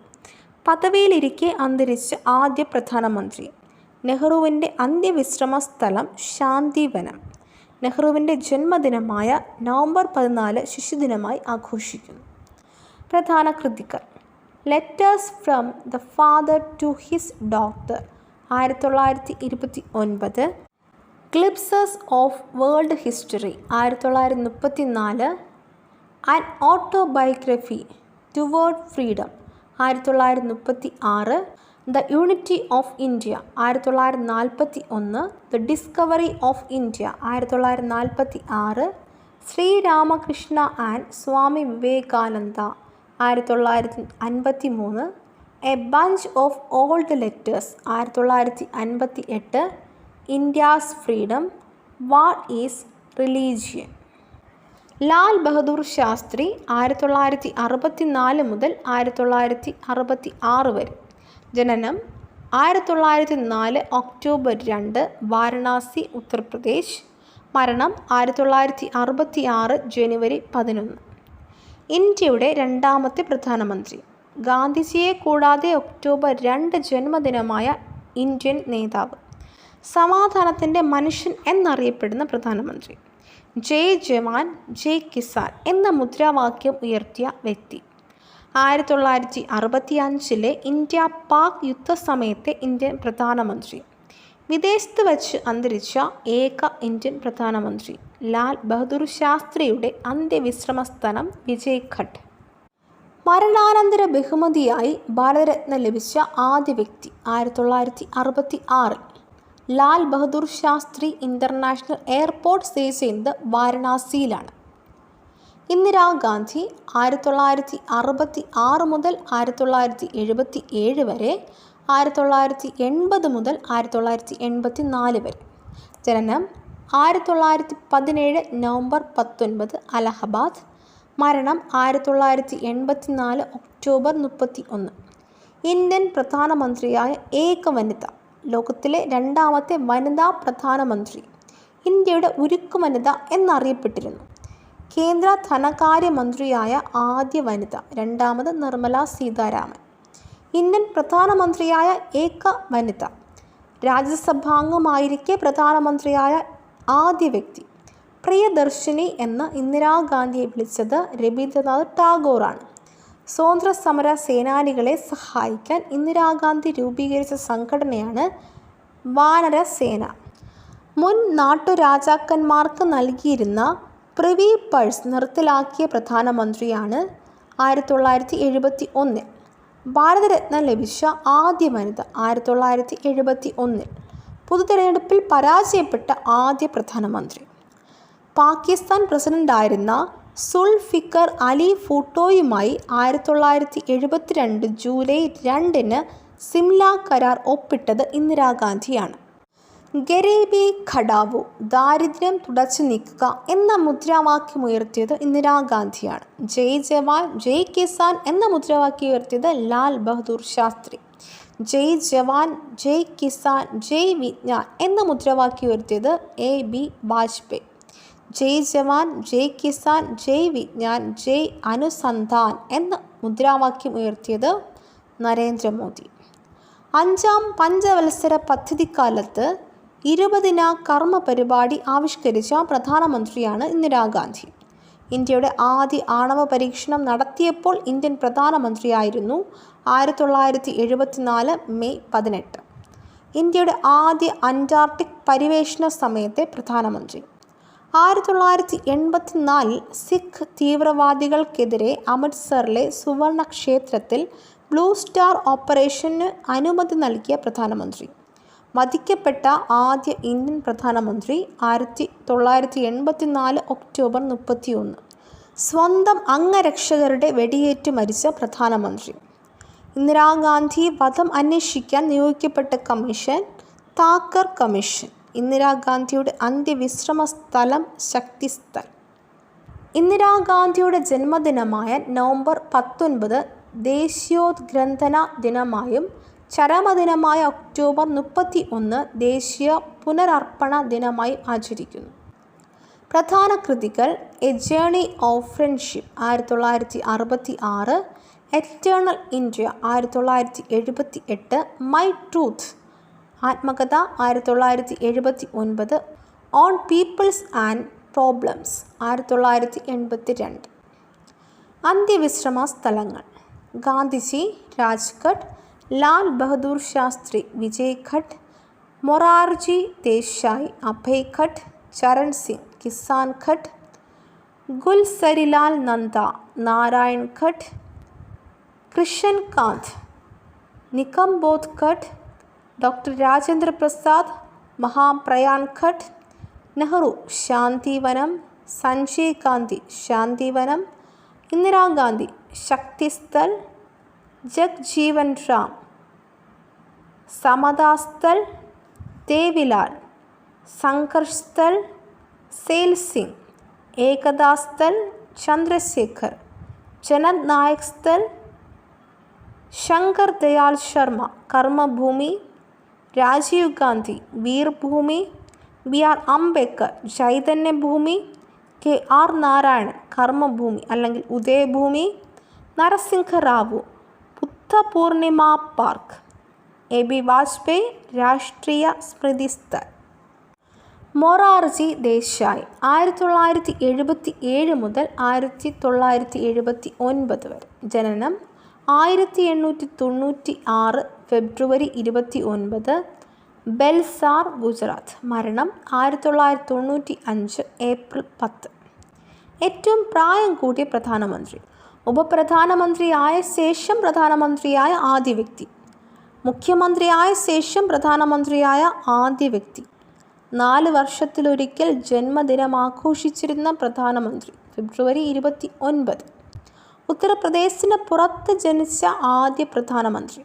പദവിയിലിരിക്കെ അന്തരിച്ച ആദ്യ പ്രധാനമന്ത്രി. നെഹ്റുവിൻ്റെ അന്ത്യവിശ്രമ സ്ഥലം ശാന്തിവനം. നെഹ്റുവിൻ്റെ ജന്മദിനമായ നവംബർ 14 ശിശുദിനമായി ആഘോഷിക്കുന്നു. പ്രധാന കൃതികൾ: letters from the father to his daughter 1929, glimpses of world history 1934, an autobiography toward freedom 1936, the unity of India 1941, the discovery of India 1946, Sri Ramakrishna and Swami Vivekananda 1953, a bunch of old letters 1958, India's freedom, what is religion. Lal Bahadur Shastri 1964 മുതൽ 1966 വരെ. ജനനം 1904 ഒക്ടോബർ 2, വാരണാസി, ഉത്തർപ്രദേശ്. മരണം 1966 ജനുവരി 11. ഇന്ത്യയുടെ രണ്ടാമത്തെ പ്രധാനമന്ത്രി. ഗാന്ധിജിയെ കൂടാതെ ഒക്ടോബർ 2 ജന്മദിനമായ ഇന്ത്യൻ നേതാവ്. സമാധാനത്തിൻ്റെ മനുഷ്യൻ എന്നറിയപ്പെടുന്ന പ്രധാനമന്ത്രി. ജയ് ജവാൻ ജയ് കിസാൻ എന്ന മുദ്രാവാക്യം ഉയർത്തിയ വ്യക്തി. 1965 ഇന്ത്യ പാക് യുദ്ധസമയത്തെ ഇന്ത്യൻ പ്രധാനമന്ത്രി. വിദേശത്ത് വച്ച് അന്തരിച്ച ഏക ഇന്ത്യൻ പ്രധാനമന്ത്രി. ലാൽ ബഹദൂർ ശാസ്ത്രിയുടെ അന്ത്യവിശ്രമ സ്ഥലം വിജയ്ഘട്ട്. മരണാനന്തര ബഹുമതിയായി ഭാരതരത്ന ലഭിച്ച ആദ്യ വ്യക്തി 1966. ലാൽ ബഹദൂർ ശാസ്ത്രി ഇൻ്റർനാഷണൽ എയർപോർട്ട് സ്ഥിതി ചെയ്യുന്നത് വാരണാസിയിലാണ്. ഇന്ദിരാഗാന്ധി 1966 മുതൽ 1977 വരെ, 1980 മുതൽ 1984 വരെ. ജനനം 1917 നവംബർ 19 അലഹബാദ്. മരണം 1984 ഒക്ടോബർ 31. ഇന്ത്യൻ പ്രധാനമന്ത്രിയായ ഏക വനിത. ലോകത്തിലെ രണ്ടാമത്തെ വനിതാ പ്രധാനമന്ത്രി. ഇന്ത്യയുടെ ഉരുക്കു വനിത എന്നറിയപ്പെട്ടിരുന്നു. കേന്ദ്ര ധനകാര്യമന്ത്രിയായ ആദ്യ വനിത. രണ്ടാമത് നിർമ്മല സീതാരാമൻ. ഇന്ത്യൻ പ്രധാനമന്ത്രിയായ ഏക വനിത. രാജ്യസഭാംഗമായിരിക്കെ പ്രധാനമന്ത്രിയായ ആദ്യ വ്യക്തി. പ്രിയദർശിനി എന്ന് ഇന്ദിരാഗാന്ധിയെ വിളിച്ചത് രവീന്ദ്രനാഥ് ടാഗോറാണ്. സ്വാതന്ത്ര്യ സമര സേനാനികളെ സഹായിക്കാൻ ഇന്ദിരാഗാന്ധി രൂപീകരിച്ച സംഘടനയാണ് വാനരസേന. മുൻ നാട്ടുരാജാക്കന്മാർക്ക് നൽകിയിരുന്ന പ്രിവി പേഴ്സ് നിർത്തലാക്കിയ പ്രധാനമന്ത്രിയാണ്. 1971 ഭാരതരത്ന ലഭിച്ച ആദ്യ വനിത. 1971 പൊതുതെരഞ്ഞെടുപ്പിൽ പരാജയപ്പെട്ട ആദ്യ പ്രധാനമന്ത്രി. പാകിസ്ഥാൻ പ്രസിഡന്റായിരുന്ന സുൽഫിക്കർ അലി ഭൂട്ടോയുമായി 1972 ജൂലൈ 2 സിംല കരാർ ഒപ്പിട്ടത് ഇന്ദിരാഗാന്ധിയാണ്. ഗരീബി ഘടാവോ, ദാരിദ്ര്യം തുടച്ചു നീക്കുക എന്ന മുദ്രാവാക്യം ഉയർത്തിയത് ഇന്ദിരാഗാന്ധിയാണ്. ജയ് ജവാൻ ജയ് കിസാൻ എന്ന മുദ്രാവാക്യം ഉയർത്തിയത് ലാൽ ബഹദൂർ ശാസ്ത്രി. ജയ് ജവാൻ ജയ് കിസാൻ ജയ് വിജ്ഞാൻ എന്ന മുദ്രാവാക്യം ഉയർത്തിയത് AB വാജ്പേയി. ജയ് ജവാൻ ജയ് കിസാൻ ജയ് വിജ്ഞാൻ ജയ് അനുസന്ധാൻ എന്ന മുദ്രാവാക്യം ഉയർത്തിയത് നരേന്ദ്രമോദി. 5ാം പഞ്ചവത്സര പദ്ധതിക്കാലത്ത് 20 കർമ്മ പരിപാടി ആവിഷ്കരിച്ച പ്രധാനമന്ത്രിയാണ് ഇന്ദിരാഗാന്ധി. ഇന്ത്യയുടെ ആദ്യ ആണവ പരീക്ഷണം നടത്തിയപ്പോൾ ഇന്ത്യൻ പ്രധാനമന്ത്രിയായിരുന്നു. 1974 മെയ് 18. ഇന്ത്യയുടെ ആദ്യ അന്റാർട്ടിക് പര്യവേഷണ സമയത്തെ പ്രധാനമന്ത്രി. 1984 സിഖ് തീവ്രവാദികൾക്കെതിരെ അമൃത്സറിലെ സുവർണ ക്ഷേത്രത്തിൽ ബ്ലൂ സ്റ്റാർ ഓപ്പറേഷന് അനുമതി നൽകിയ പ്രധാനമന്ത്രി. വധിക്കപ്പെട്ട ആദ്യ ഇന്ത്യൻ പ്രധാനമന്ത്രി 1984 ഒക്ടോബർ 31. സ്വന്തം അംഗരക്ഷകരുടെ വെടിയേറ്റ് മരിച്ച പ്രധാനമന്ത്രി. ഇന്ദിരാഗാന്ധി വധം അന്വേഷിക്കാൻ നിയോഗിക്കപ്പെട്ട കമ്മീഷൻ താക്കർ കമ്മീഷൻ. ഇന്ദിരാഗാന്ധിയുടെ അന്ത്യവിശ്രമ സ്ഥലം ശക്തിസ്ഥൽ. ഇന്ദിരാഗാന്ധിയുടെ ജന്മദിനമായ നവംബർ 19 ദേശീയോദ്ഗ്രഥന ദിനമായും ചരമദിനമായ ഒക്ടോബർ 31 ദേശീയ പുനരർപ്പണ ദിനമായും ആചരിക്കുന്നു. പ്രധാന കൃതികൾ: A journey of friendship 1966, eternal India 1978, my truth ആത്മകഥ 1979, ഓൺ പീപ്പിൾസ് ആൻഡ് പ്രോബ്ലംസ് 1982. അന്ത്യവിശ്രമ സ്ഥലങ്ങൾ: ഗാന്ധിജി രാജ്ഘട്ട്, ലാൽ ബഹദൂർ ശാസ്ത്രി വിജയ്ഘട്ട്, മൊറാർജി ദേശായി അഭയ്ഘട്ട്, ചരൺ സിംഗ് കിസാൻ ഘട്ട്, ഗുൽസരിലാൽ നന്ദ നാരായൺ ഘട്ട്, കൃഷൻ കാന്ത് നികംബോധ് ഘട്ട്, ഡോക്ടർ രാജേന്ദ്ര പ്രസാദ് മഹാപ്രയാൺ ഘട്ട്, നെഹ്റു ശാന്തിവനം, സഞ്ജയ് ഗാന്ധി ശാന്തിവനം, ഇന്ദിരാഗാന്ധി ശക്തിസ്ഥൽ, ജഗ്ജീവൻ റാം സമതാസ്ഥൽ, ദേവിലാൽ സംഘർഷ് സ്ഥൽ, സെയിൽ സിംഗ് ഏകതാ സ്ഥൽ, ചന്ദ്രശേഖർ ജനത് നായക് സ്ഥൽ, Shankar Dayal Sharma Karmabhumi, Rajiv Gandhi Veerbhumi, B R Ambedkar Chaitanyabhumi, K R Narayanan Karmabhumi അല്ലെങ്കിൽ Udaybhumi, Narasimha Rao Buddha Purnima park, A B Vajpayee Rashtriya Smriti സ്ഥൽ. മൊറാർജി ദേശായി 1977 മുതൽ 1979 വരെ. ജനനം 1896 ഫെബ്രുവരി 29, ബെൽസാർ ഗുജറാത്ത്. മരണം 1995 ഏപ്രിൽ 10. ഏറ്റവും പ്രായം കൂടിയ പ്രധാനമന്ത്രി. ഉപപ്രധാനമന്ത്രിയായ ശേഷം പ്രധാനമന്ത്രിയായ ആദ്യ വ്യക്തി. മുഖ്യമന്ത്രിയായ ശേഷം പ്രധാനമന്ത്രിയായ ആദ്യ വ്യക്തി. 4 വർഷത്തിലൊരിക്കൽ ജന്മദിനമാഘോഷിച്ചിരുന്ന പ്രധാനമന്ത്രി. ഫെബ്രുവരി 29. ഉത്തർപ്രദേശിന് പുറത്ത് ജനിച്ച ആദ്യ പ്രധാനമന്ത്രി.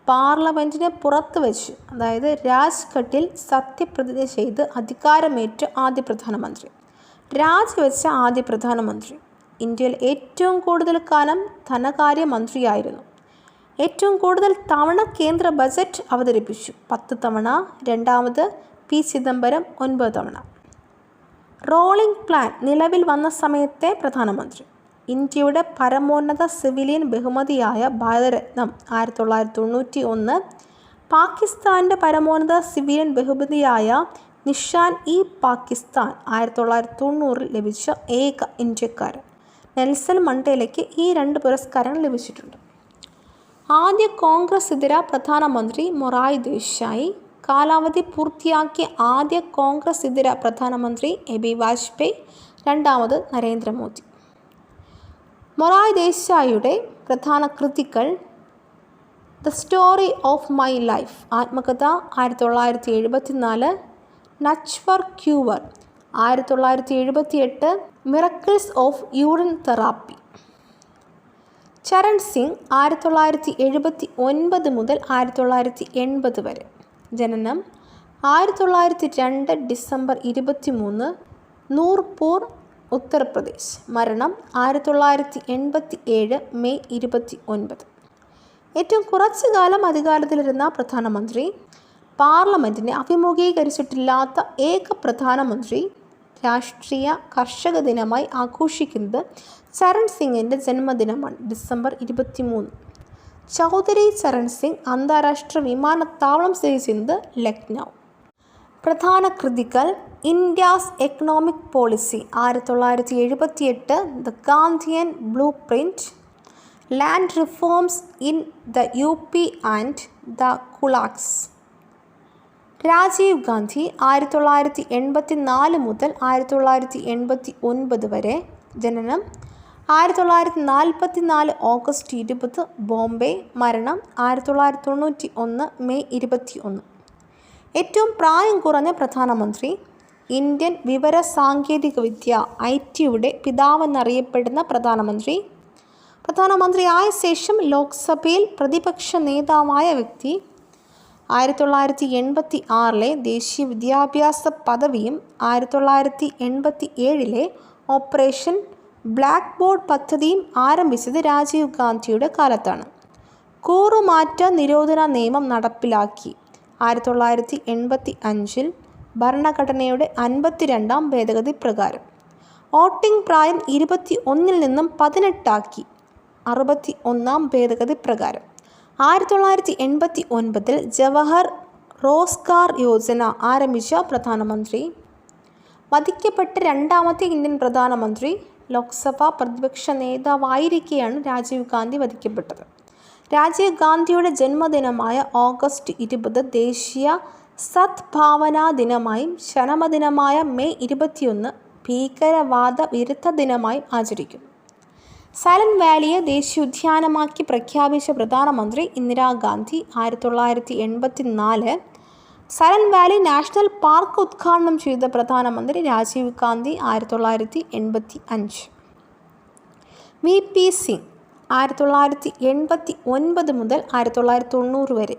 പാർലമെൻറ്റിന് പുറത്ത് വെച്ച്, അതായത് രാജ്ഘട്ടിൽ സത്യപ്രതിജ്ഞ ചെയ്ത് അധികാരമേറ്റ ആദ്യ പ്രധാനമന്ത്രി. രാജിവെച്ച ആദ്യ പ്രധാനമന്ത്രി. ഇന്ത്യയിൽ ഏറ്റവും കൂടുതൽ കാലം ധനകാര്യമന്ത്രിയായിരുന്നു. ഏറ്റവും കൂടുതൽ തവണ കേന്ദ്ര ബജറ്റ് അവതരിപ്പിച്ചു. 10 തവണ. രണ്ടാമത് പി ചിദംബരം 9 തവണ. റോളിംഗ് പ്ലാൻ നിലവിൽ വന്ന സമയത്തെ പ്രധാനമന്ത്രി. ഇന്ത്യയുടെ പരമോന്നത സിവിലിയൻ ബഹുമതിയായ ഭാരതരത്നം 1991. പാകിസ്ഥാൻ്റെ പരമോന്നത സിവിലിയൻ ബഹുമതിയായ നിഷാൻ ഇ പാകിസ്ഥാൻ 1990 ലഭിച്ച ഏക ഇന്ത്യക്കാരൻ. നെൽസൺ മണ്ടേലയ്ക്ക് ഈ 2 പുരസ്കാരങ്ങൾ ലഭിച്ചിട്ടുണ്ട്. ആദ്യ കോൺഗ്രസ് ഇതര പ്രധാനമന്ത്രി മൊറാർജി ദേശായി. കാലാവധി പൂർത്തിയാക്കിയ ആദ്യ കോൺഗ്രസ് ഇതര പ്രധാനമന്ത്രി എ ബി വാജ്പേയി. രണ്ടാമത് നരേന്ദ്രമോദി. മൊറാർജി ദേശായിയുടെ പ്രധാന കൃതികൾ: the story of my life ആത്മകഥ 1974, നച്ച് for cure 1978, miracles of urine therapy. Charan Singh 1979 മുതൽ 1980 വരെ. ജനനം 1902 ഡിസംബർ 23, നൂർപൂർ ഉത്തർപ്രദേശ്. മരണം 1987 മെയ് 29. ഏറ്റവും കുറച്ചു കാലം അധികാരത്തിലിരുന്ന പ്രധാനമന്ത്രി. പാർലമെൻറ്റിനെ അഭിമുഖീകരിച്ചിട്ടില്ലാത്ത ഏക പ്രധാനമന്ത്രി. രാഷ്ട്രീയ കർഷക ദിനമായി ആഘോഷിക്കുന്നത് ചരൺ സിംഗിൻ്റെ ജന്മദിനമാണ്, ഡിസംബർ 23. ചൗധരി ചരൺ സിംഗ് അന്താരാഷ്ട്ര വിമാനത്താവളം സ്ഥിതി ചെയ്യുന്നത് ലക്നൗ. പ്രധാന കൃതികൾ: India's economic policy 1978, the Gandhian blueprint, land reforms in the UP and the kulaks. Rajiv Gandhi 1984 മുതൽ 1989 വരെ. ജനനം 1944 ഓഗസ്റ്റ് 20, ബോംബെ. മരണം 1991 മെയ് 21. ഏറ്റവും പ്രായം കുറഞ്ഞ പ്രധാനമന്ത്രി. ഇന്ത്യൻ വിവര സാങ്കേതിക വിദ്യ IT-യുടെ പിതാവെന്നറിയപ്പെടുന്ന പ്രധാനമന്ത്രി. പ്രധാനമന്ത്രിയായ ശേഷം ലോക്സഭയിൽ പ്രതിപക്ഷ നേതാവായ വ്യക്തി. 1986 ദേശീയ വിദ്യാഭ്യാസ പദവിയും 1987 ഓപ്പറേഷൻ ബ്ലാക്ക് ബോർഡ് പദ്ധതിയും ആരംഭിച്ചത് രാജീവ് ഗാന്ധിയുടെ കാലത്താണ്. കൂറുമാറ്റ നിരോധന നിയമം നടപ്പിലാക്കി 1985 ഭരണഘടനയുടെ 52-ാം ഭേദഗതി പ്രകാരം. വോട്ടിംഗ് പ്രായം 21 നിന്നും 18 ആക്കി 61-ാം ഭേദഗതി പ്രകാരം. 1989 ജവഹർ റോസ്ഗാർ യോജന ആരംഭിച്ച പ്രധാനമന്ത്രി. വധിക്കപ്പെട്ട രണ്ടാമത്തെ ഇന്ത്യൻ പ്രധാനമന്ത്രി. ലോക്സഭാ പ്രതിപക്ഷ നേതാവായിരിക്കെയാണ് രാജീവ് ഗാന്ധി വധിക്കപ്പെട്ടത്. രാജീവ് ഗാന്ധിയുടെ ജന്മദിനമായ ഓഗസ്റ്റ് 20 ദേശീയ സദ്ഭാവനാ ദിനമായും ചരമദിനമായ മെയ് 21 ഭീകരവാദ വിരുദ്ധ ദിനമായും ആചരിക്കുന്നു. സൈലന്റ് വാലിയെ ദേശീയോദ്യാനമാക്കി പ്രഖ്യാപിച്ച പ്രധാനമന്ത്രി Indira Gandhi. 1984 silent Valley national park ഉദ്ഘാടനം ചെയ്ത പ്രധാനമന്ത്രി രാജീവ് ഗാന്ധി. 1985 VP സിംഗ് 1989 മുതൽ 1990 വരെ.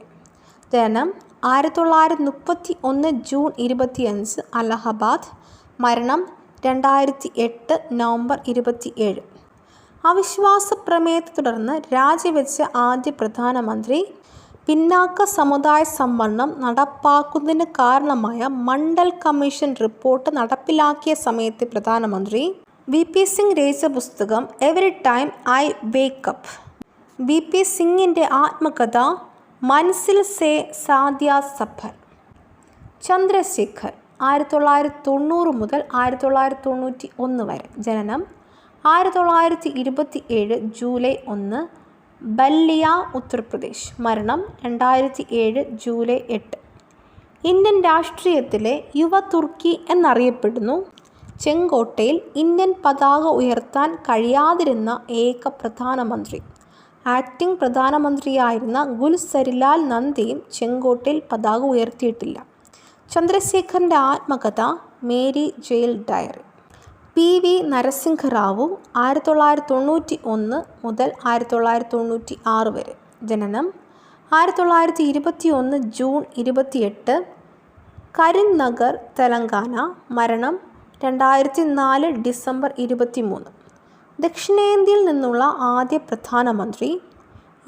ജനനം 1931 ജൂൺ 25 അലഹബാദ്. മരണം 2008 നവംബർ 27. അവിശ്വാസ പ്രമേയത്തെ തുടർന്ന് രാജിവെച്ച ആദ്യ പ്രധാനമന്ത്രി. പിന്നാക്ക സമുദായ സംവരണം നടപ്പാക്കുന്നതിന് കാരണമായ മണ്ഡൽ കമ്മീഷൻ റിപ്പോർട്ട് നടപ്പിലാക്കിയ സമയത്തെ പ്രധാനമന്ത്രി. VP സിംഗ് രചിച്ച പുസ്തകം every time I wake up. VP സിംഗിൻ്റെ ആത്മകഥ മൻസിൽ സേ സാദ്യ സഫർ. ചന്ദ്രശേഖർ 1990 മുതൽ 1991 വരെ. ജനനം 1927 ജൂലൈ 1 ബല്ലിയ ഉത്തർപ്രദേശ്. മരണം 2007 ജൂലൈ 8. ഇന്ത്യൻ രാഷ്ട്രീയത്തിലെ യുവ തുർക്കി എന്നറിയപ്പെടുന്നു. ചെങ്കോട്ടയിൽ ഇന്ത്യൻ പതാക ഉയർത്താൻ കഴിയാതിരുന്ന ഏക പ്രധാനമന്ത്രി. ആക്ടിംഗ് പ്രധാനമന്ത്രിയായിരുന്ന ഗുൽസരിലാൽ നന്ദയും ചെങ്കോട്ടയിൽ പതാക ഉയർത്തിയിട്ടില്ല. ചന്ദ്രശേഖറിൻ്റെ ആത്മകഥ Meri Jail Diary. PV Narasimha Rao 1991 മുതൽ 1996 വരെ. ജനനം 1921 ജൂൺ 28 കരിംനഗർ തെലങ്കാന. മരണം 2004 ഡിസംബർ 23. ദക്ഷിണേന്ത്യയിൽ നിന്നുള്ള ആദ്യ പ്രധാനമന്ത്രി.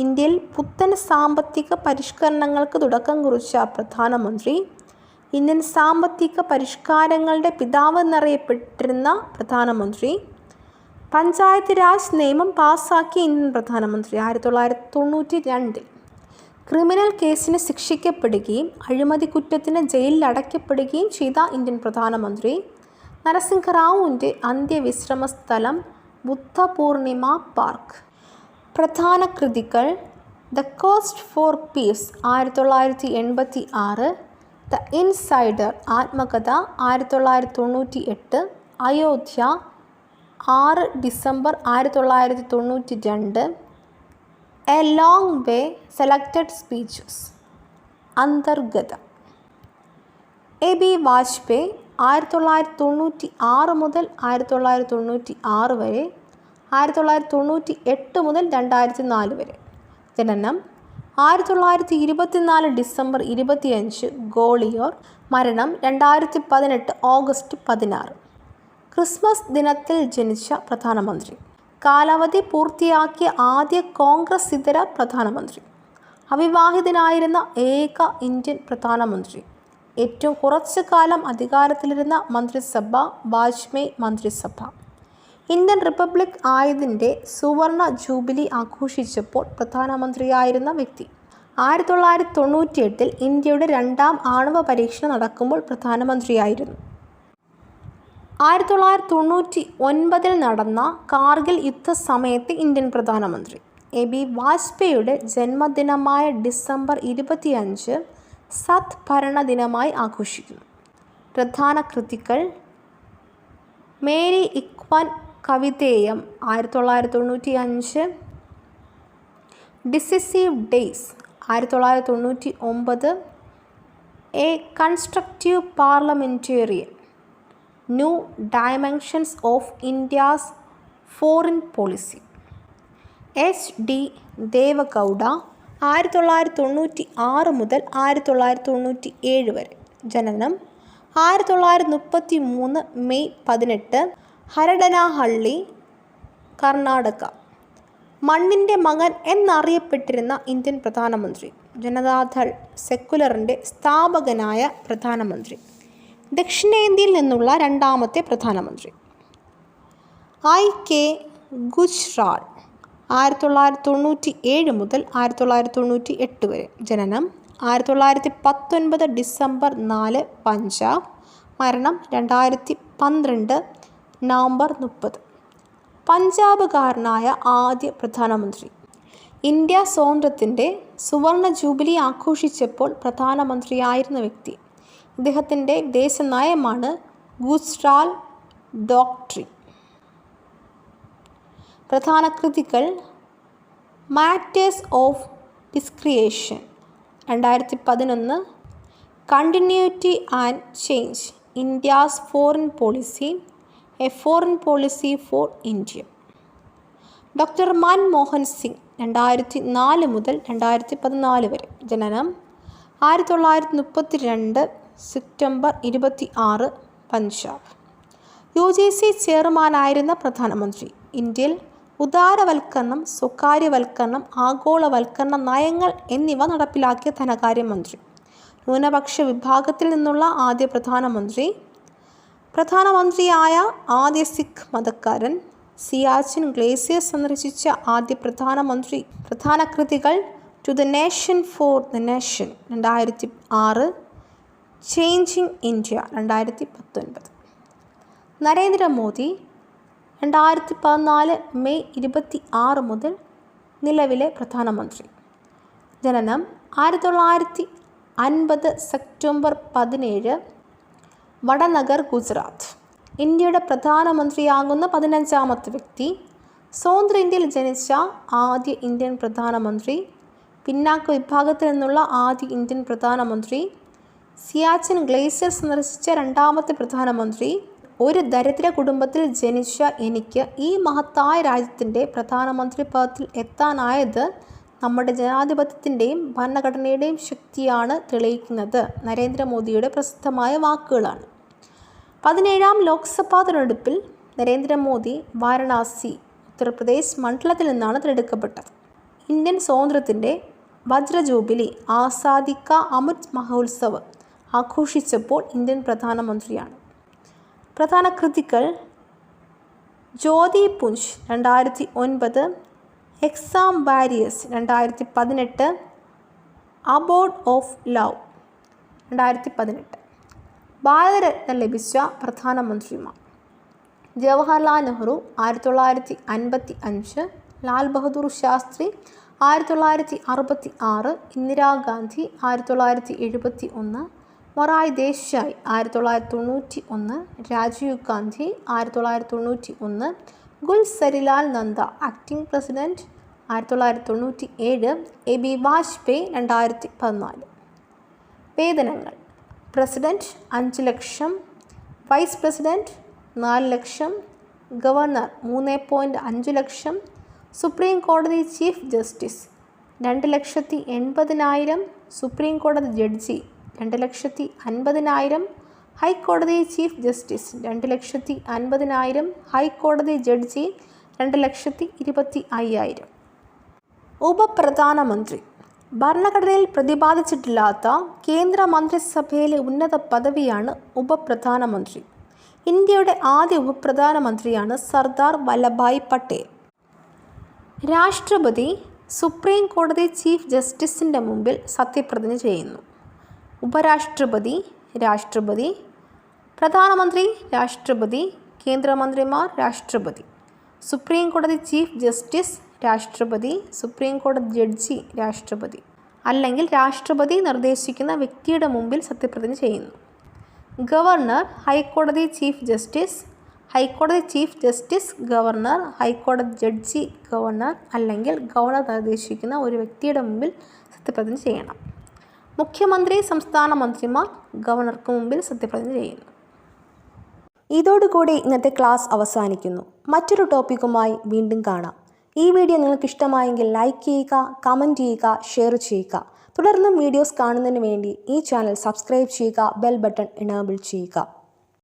ഇന്ത്യയിൽ പുത്തൻ സാമ്പത്തിക പരിഷ്കരണങ്ങൾക്ക് തുടക്കം കുറിച്ച പ്രധാനമന്ത്രി. ഇന്ത്യൻ സാമ്പത്തിക പരിഷ്കാരങ്ങളുടെ പിതാവെന്നറിയപ്പെട്ടിരുന്ന പ്രധാനമന്ത്രി. പഞ്ചായത്ത് രാജ് നിയമം പാസ്സാക്കിയ ഇന്ത്യൻ പ്രധാനമന്ത്രി 1992. ക്രിമിനൽ കേസിന് ശിക്ഷിക്കപ്പെടുകയും അഴിമതി കുറ്റത്തിന് ജയിലിൽ അടയ്ക്കപ്പെടുകയും ചെയ്ത ഇന്ത്യൻ പ്രധാനമന്ത്രി. നരസിംഹറാവുവിൻ്റെ അന്ത്യവിശ്രമ സ്ഥലം ബുദ്ധപൂർണിമ പാർക്ക്. പ്രധാന കൃതികൾ: the cost for peace 1986, the insider ആത്മകഥ 1998, Ayodhya 6 December 1992, a long way selected speeches. അന്തർഗത. AB വാജ്പേയി 1996 മുതൽ 1996 വരെ. 1998 മുതൽ 2004 വരെ. ജനനം 1924 ഡിസംബർ 25 ഗോളിയോർ. മരണം 2018 ഓഗസ്റ്റ് 16. ക്രിസ്മസ് ദിനത്തിൽ ജനിച്ച പ്രധാനമന്ത്രി. കാലാവധി പൂർത്തിയാക്കിയ ആദ്യ കോൺഗ്രസ് ഇതര പ്രധാനമന്ത്രി. അവിവാഹിതനായിരുന്ന ഏക ഇന്ത്യൻ പ്രധാനമന്ത്രി. ഏറ്റവും കുറച്ചു കാലം അധികാരത്തിലിരുന്ന മന്ത്രിസഭ വാജ്പേയി മന്ത്രിസഭ. ഇന്ത്യൻ റിപ്പബ്ലിക് ആയതിൻ്റെ സുവർണ ജൂബിലി ആഘോഷിച്ചപ്പോൾ പ്രധാനമന്ത്രിയായിരുന്ന വ്യക്തി. 1998 ഇന്ത്യയുടെ 2ാം ആണവ പരീക്ഷണം നടക്കുമ്പോൾ പ്രധാനമന്ത്രിയായിരുന്നു. 1999 നടന്ന കാർഗിൽ യുദ്ധസമയത്തെ ഇന്ത്യൻ പ്രധാനമന്ത്രി. AB വാജ്പേയിയുടെ ജന്മദിനമായ ഡിസംബർ 25 സദ്ഭരണ ദിനമായി ആഘോഷിക്കുന്നു. പ്രധാന കൃതികൾ: Meri Iqbal Kavitayen 1995, decisive days 1999, a constructive parliamentarian, new dimensions of India's foreign policy. H D Deve Gowda 1996 മുതൽ 1997 വരെ. ജനനം 1933 മെയ് 18, ഹരടനഹള്ളി, കർണാടക. മണ്ണിൻ്റെ മകൻ എന്നറിയപ്പെട്ടിരുന്ന ഇന്ത്യൻ പ്രധാനമന്ത്രി. ജനതാദൾ സെക്കുലറിൻ്റെ സ്ഥാപകനായ പ്രധാനമന്ത്രി. ദക്ഷിണേന്ത്യയിൽ നിന്നുള്ള രണ്ടാമത്തെ പ്രധാനമന്ത്രി. ഐ കെ ഗുജ്റാൾ 1997 മുതൽ 1998 വരെ. ജനനം 1919 ഡിസംബർ 4, പഞ്ചാബ്. മരണം 2012 നവംബർ 30. പഞ്ചാബുകാരനായ ആദ്യ പ്രധാനമന്ത്രി. ഇന്ത്യ സ്വാതന്ത്ര്യത്തിൻ്റെ സുവർണ ജൂബിലി ആഘോഷിച്ചപ്പോൾ പ്രധാനമന്ത്രിയായിരുന്ന വ്യക്തി. ഇദ്ദേഹത്തിൻ്റെ ദേശനയമാണ് ഗുജ്റാൾ ഡോക്ട്രിൻ. പ്രധാന കൃതികൾ: matters of discretion 2011, continuity and change, India's foreign policy, a foreign policy for India. Doctor Manmohan Singh 2004 മുതൽ 2014 വരെ. ജനനം 1932 സെപ്റ്റംബർ 26, പഞ്ചാബ്. UGC ചെയർമാനായിരുന്ന പ്രധാനമന്ത്രി. ഇന്ത്യയിൽ ഉദാരവൽക്കരണം, സ്വകാര്യവൽക്കരണം, ആഗോളവൽക്കരണ നയങ്ങൾ എന്നിവ നടപ്പിലാക്കിയ ധനകാര്യമന്ത്രി. ന്യൂനപക്ഷ വിഭാഗത്തിൽ നിന്നുള്ള ആദ്യ പ്രധാനമന്ത്രി. പ്രധാനമന്ത്രിയായ ആദ്യ സിഖ് മതക്കാരൻ. സിയാച്ചിൻ ഗ്ലേസിയർ സന്ദർശിച്ച ആദ്യ പ്രധാനമന്ത്രി. പ്രധാന കൃതികൾ: To the Nation for the Nation 2006, Changing India 2019. Narendra Modi 2014 May 26 മുതൽ നിലവിലെ പ്രധാനമന്ത്രി. ജനനം 1950 സെപ്റ്റംബർ 17, വഡനഗർ, ഗുജറാത്ത്. ഇന്ത്യയുടെ പ്രധാനമന്ത്രിയാകുന്ന 15ാമത്തെ വ്യക്തി. സ്വതന്ത്ര ഇന്ത്യയിൽ ജനിച്ച ആദ്യ ഇന്ത്യൻ പ്രധാനമന്ത്രി. പിന്നാക്ക വിഭാഗത്തിൽ നിന്നുള്ള ആദ്യ ഇന്ത്യൻ പ്രധാനമന്ത്രി. സിയാച്ചിൻ ഗ്ലേസിയർ സന്ദർശിച്ച രണ്ടാമത്തെ പ്രധാനമന്ത്രി. ഒരു ദരിദ്ര കുടുംബത്തിൽ ജനിച്ച എനിക്ക് ഈ മഹത്തായ രാജ്യത്തിൻ്റെ പ്രധാനമന്ത്രി പദത്തിൽ എത്താനായത് നമ്മുടെ ജനാധിപത്യത്തിൻ്റെയും ഭരണഘടനയുടെയും ശക്തിയാണ് തെളിയിക്കുന്നത്. നരേന്ദ്രമോദിയുടെ പ്രസിദ്ധമായ വാക്കുകളാണ്. 17ാം ലോക്സഭാ തിരഞ്ഞെടുപ്പിൽ നരേന്ദ്രമോദി വാരണാസി, ഉത്തർപ്രദേശ് മണ്ഡലത്തിൽ നിന്നാണ് തിരഞ്ഞെടുക്കപ്പെട്ടത്. ഇന്ത്യൻ സ്വാതന്ത്ര്യത്തിൻ്റെ വജ്രജൂബിലി, ആസാദി കാ അമൃത് മഹോത്സവ് ആഘോഷിച്ചപ്പോൾ ഇന്ത്യൻ പ്രധാനമന്ത്രിയാണ്. പ്രധാന കൃതികൾ: Jyoti Punj 2009, exam warriors 2018, abode of love 2018. Bharat Ratna ലഭിച്ച പ്രധാനമന്ത്രിമാർ: Jawaharlal Nehru 1955, Lal Bahadur Shastri 1966, Indira Gandhi 1971, Morarji Desai 1991, Rajiv Gandhi 1991, Gulzarilal Nanda acting president 1997, AB Vajpayee 2014. വേതനങ്ങൾ: പ്രസിഡന്റ് 5 ലക്ഷം, വൈസ് പ്രസിഡന്റ് 4 ലക്ഷം, ഗവർണർ 3.5 ലക്ഷം, സുപ്രീം കോടതി ചീഫ് ജസ്റ്റിസ് 2,80,000, സുപ്രീം കോടതി ജഡ്ജി 2,50,000, ഹൈക്കോടതി ചീഫ് ജസ്റ്റിസ് 2,50,000, ഹൈക്കോടതി ജഡ്ജി 2,25,000. ഉപപ്രധാനമന്ത്രി: ഭരണഘടനയിൽ പ്രതിപാദിച്ചിട്ടില്ലാത്ത കേന്ദ്ര മന്ത്രിസഭയിലെ ഉന്നത പദവിയാണ് ഉപപ്രധാനമന്ത്രി. ഇന്ത്യയുടെ ആദ്യ ഉപപ്രധാനമന്ത്രിയാണ് സർദാർ വല്ലഭായ് പട്ടേൽ. രാഷ്ട്രപതി സുപ്രീം കോടതി ചീഫ് ജസ്റ്റിസിൻ്റെ മുമ്പിൽ സത്യപ്രതിജ്ഞ ചെയ്യുന്നു. ഉപരാഷ്ട്രപതി, രാഷ്ട്രപതി, പ്രധാനമന്ത്രി, രാഷ്ട്രപതി, കേന്ദ്രമന്ത്രിമാർ, രാഷ്ട്രപതി, സുപ്രീം കോടതി ചീഫ് ജസ്റ്റിസ്, രാഷ്ട്രപതി, സുപ്രീം കോടതി ജഡ്ജി, രാഷ്ട്രപതി, അല്ലെങ്കിൽ രാഷ്ട്രപതി നിർദ്ദേശിക്കുന്ന വ്യക്തിയുടെ മുമ്പിൽ സത്യപ്രതിജ്ഞ ചെയ്യുന്നു. ഗവർണർ, ഹൈക്കോടതി ചീഫ് ജസ്റ്റിസ്, ഹൈക്കോടതി ചീഫ് ജസ്റ്റിസ്, ഗവർണർ, ഹൈക്കോടതി ജഡ്ജി, ഗവർണർ, അല്ലെങ്കിൽ ഗവർണർ നിർദ്ദേശിക്കുന്ന ഒരു വ്യക്തിയുടെ മുമ്പിൽ സത്യപ്രതിജ്ഞ ചെയ്യണം. മുഖ്യമന്ത്രി, സംസ്ഥാന മന്ത്രിമാർ ഗവർണർക്ക് മുമ്പിൽ സത്യപ്രതിജ്ഞ ചെയ്യുന്നു. ഇതോടുകൂടി ഇന്നത്തെ ക്ലാസ് അവസാനിക്കുന്നു. മറ്റൊരു ടോപ്പിക്കുമായി വീണ്ടും കാണാം. ഈ വീഡിയോ നിങ്ങൾക്ക് ഇഷ്ടമായെങ്കിൽ ലൈക്ക് ചെയ്യുക, കമൻറ്റ് ചെയ്യുക, ഷെയർ ചെയ്യുക. തുടർന്നും വീഡിയോസ് കാണുന്നതിന് വേണ്ടി ഈ ചാനൽ സബ്സ്ക്രൈബ് ചെയ്യുക, ബെൽ ബട്ടൺ എനേബിൾ ചെയ്യുക.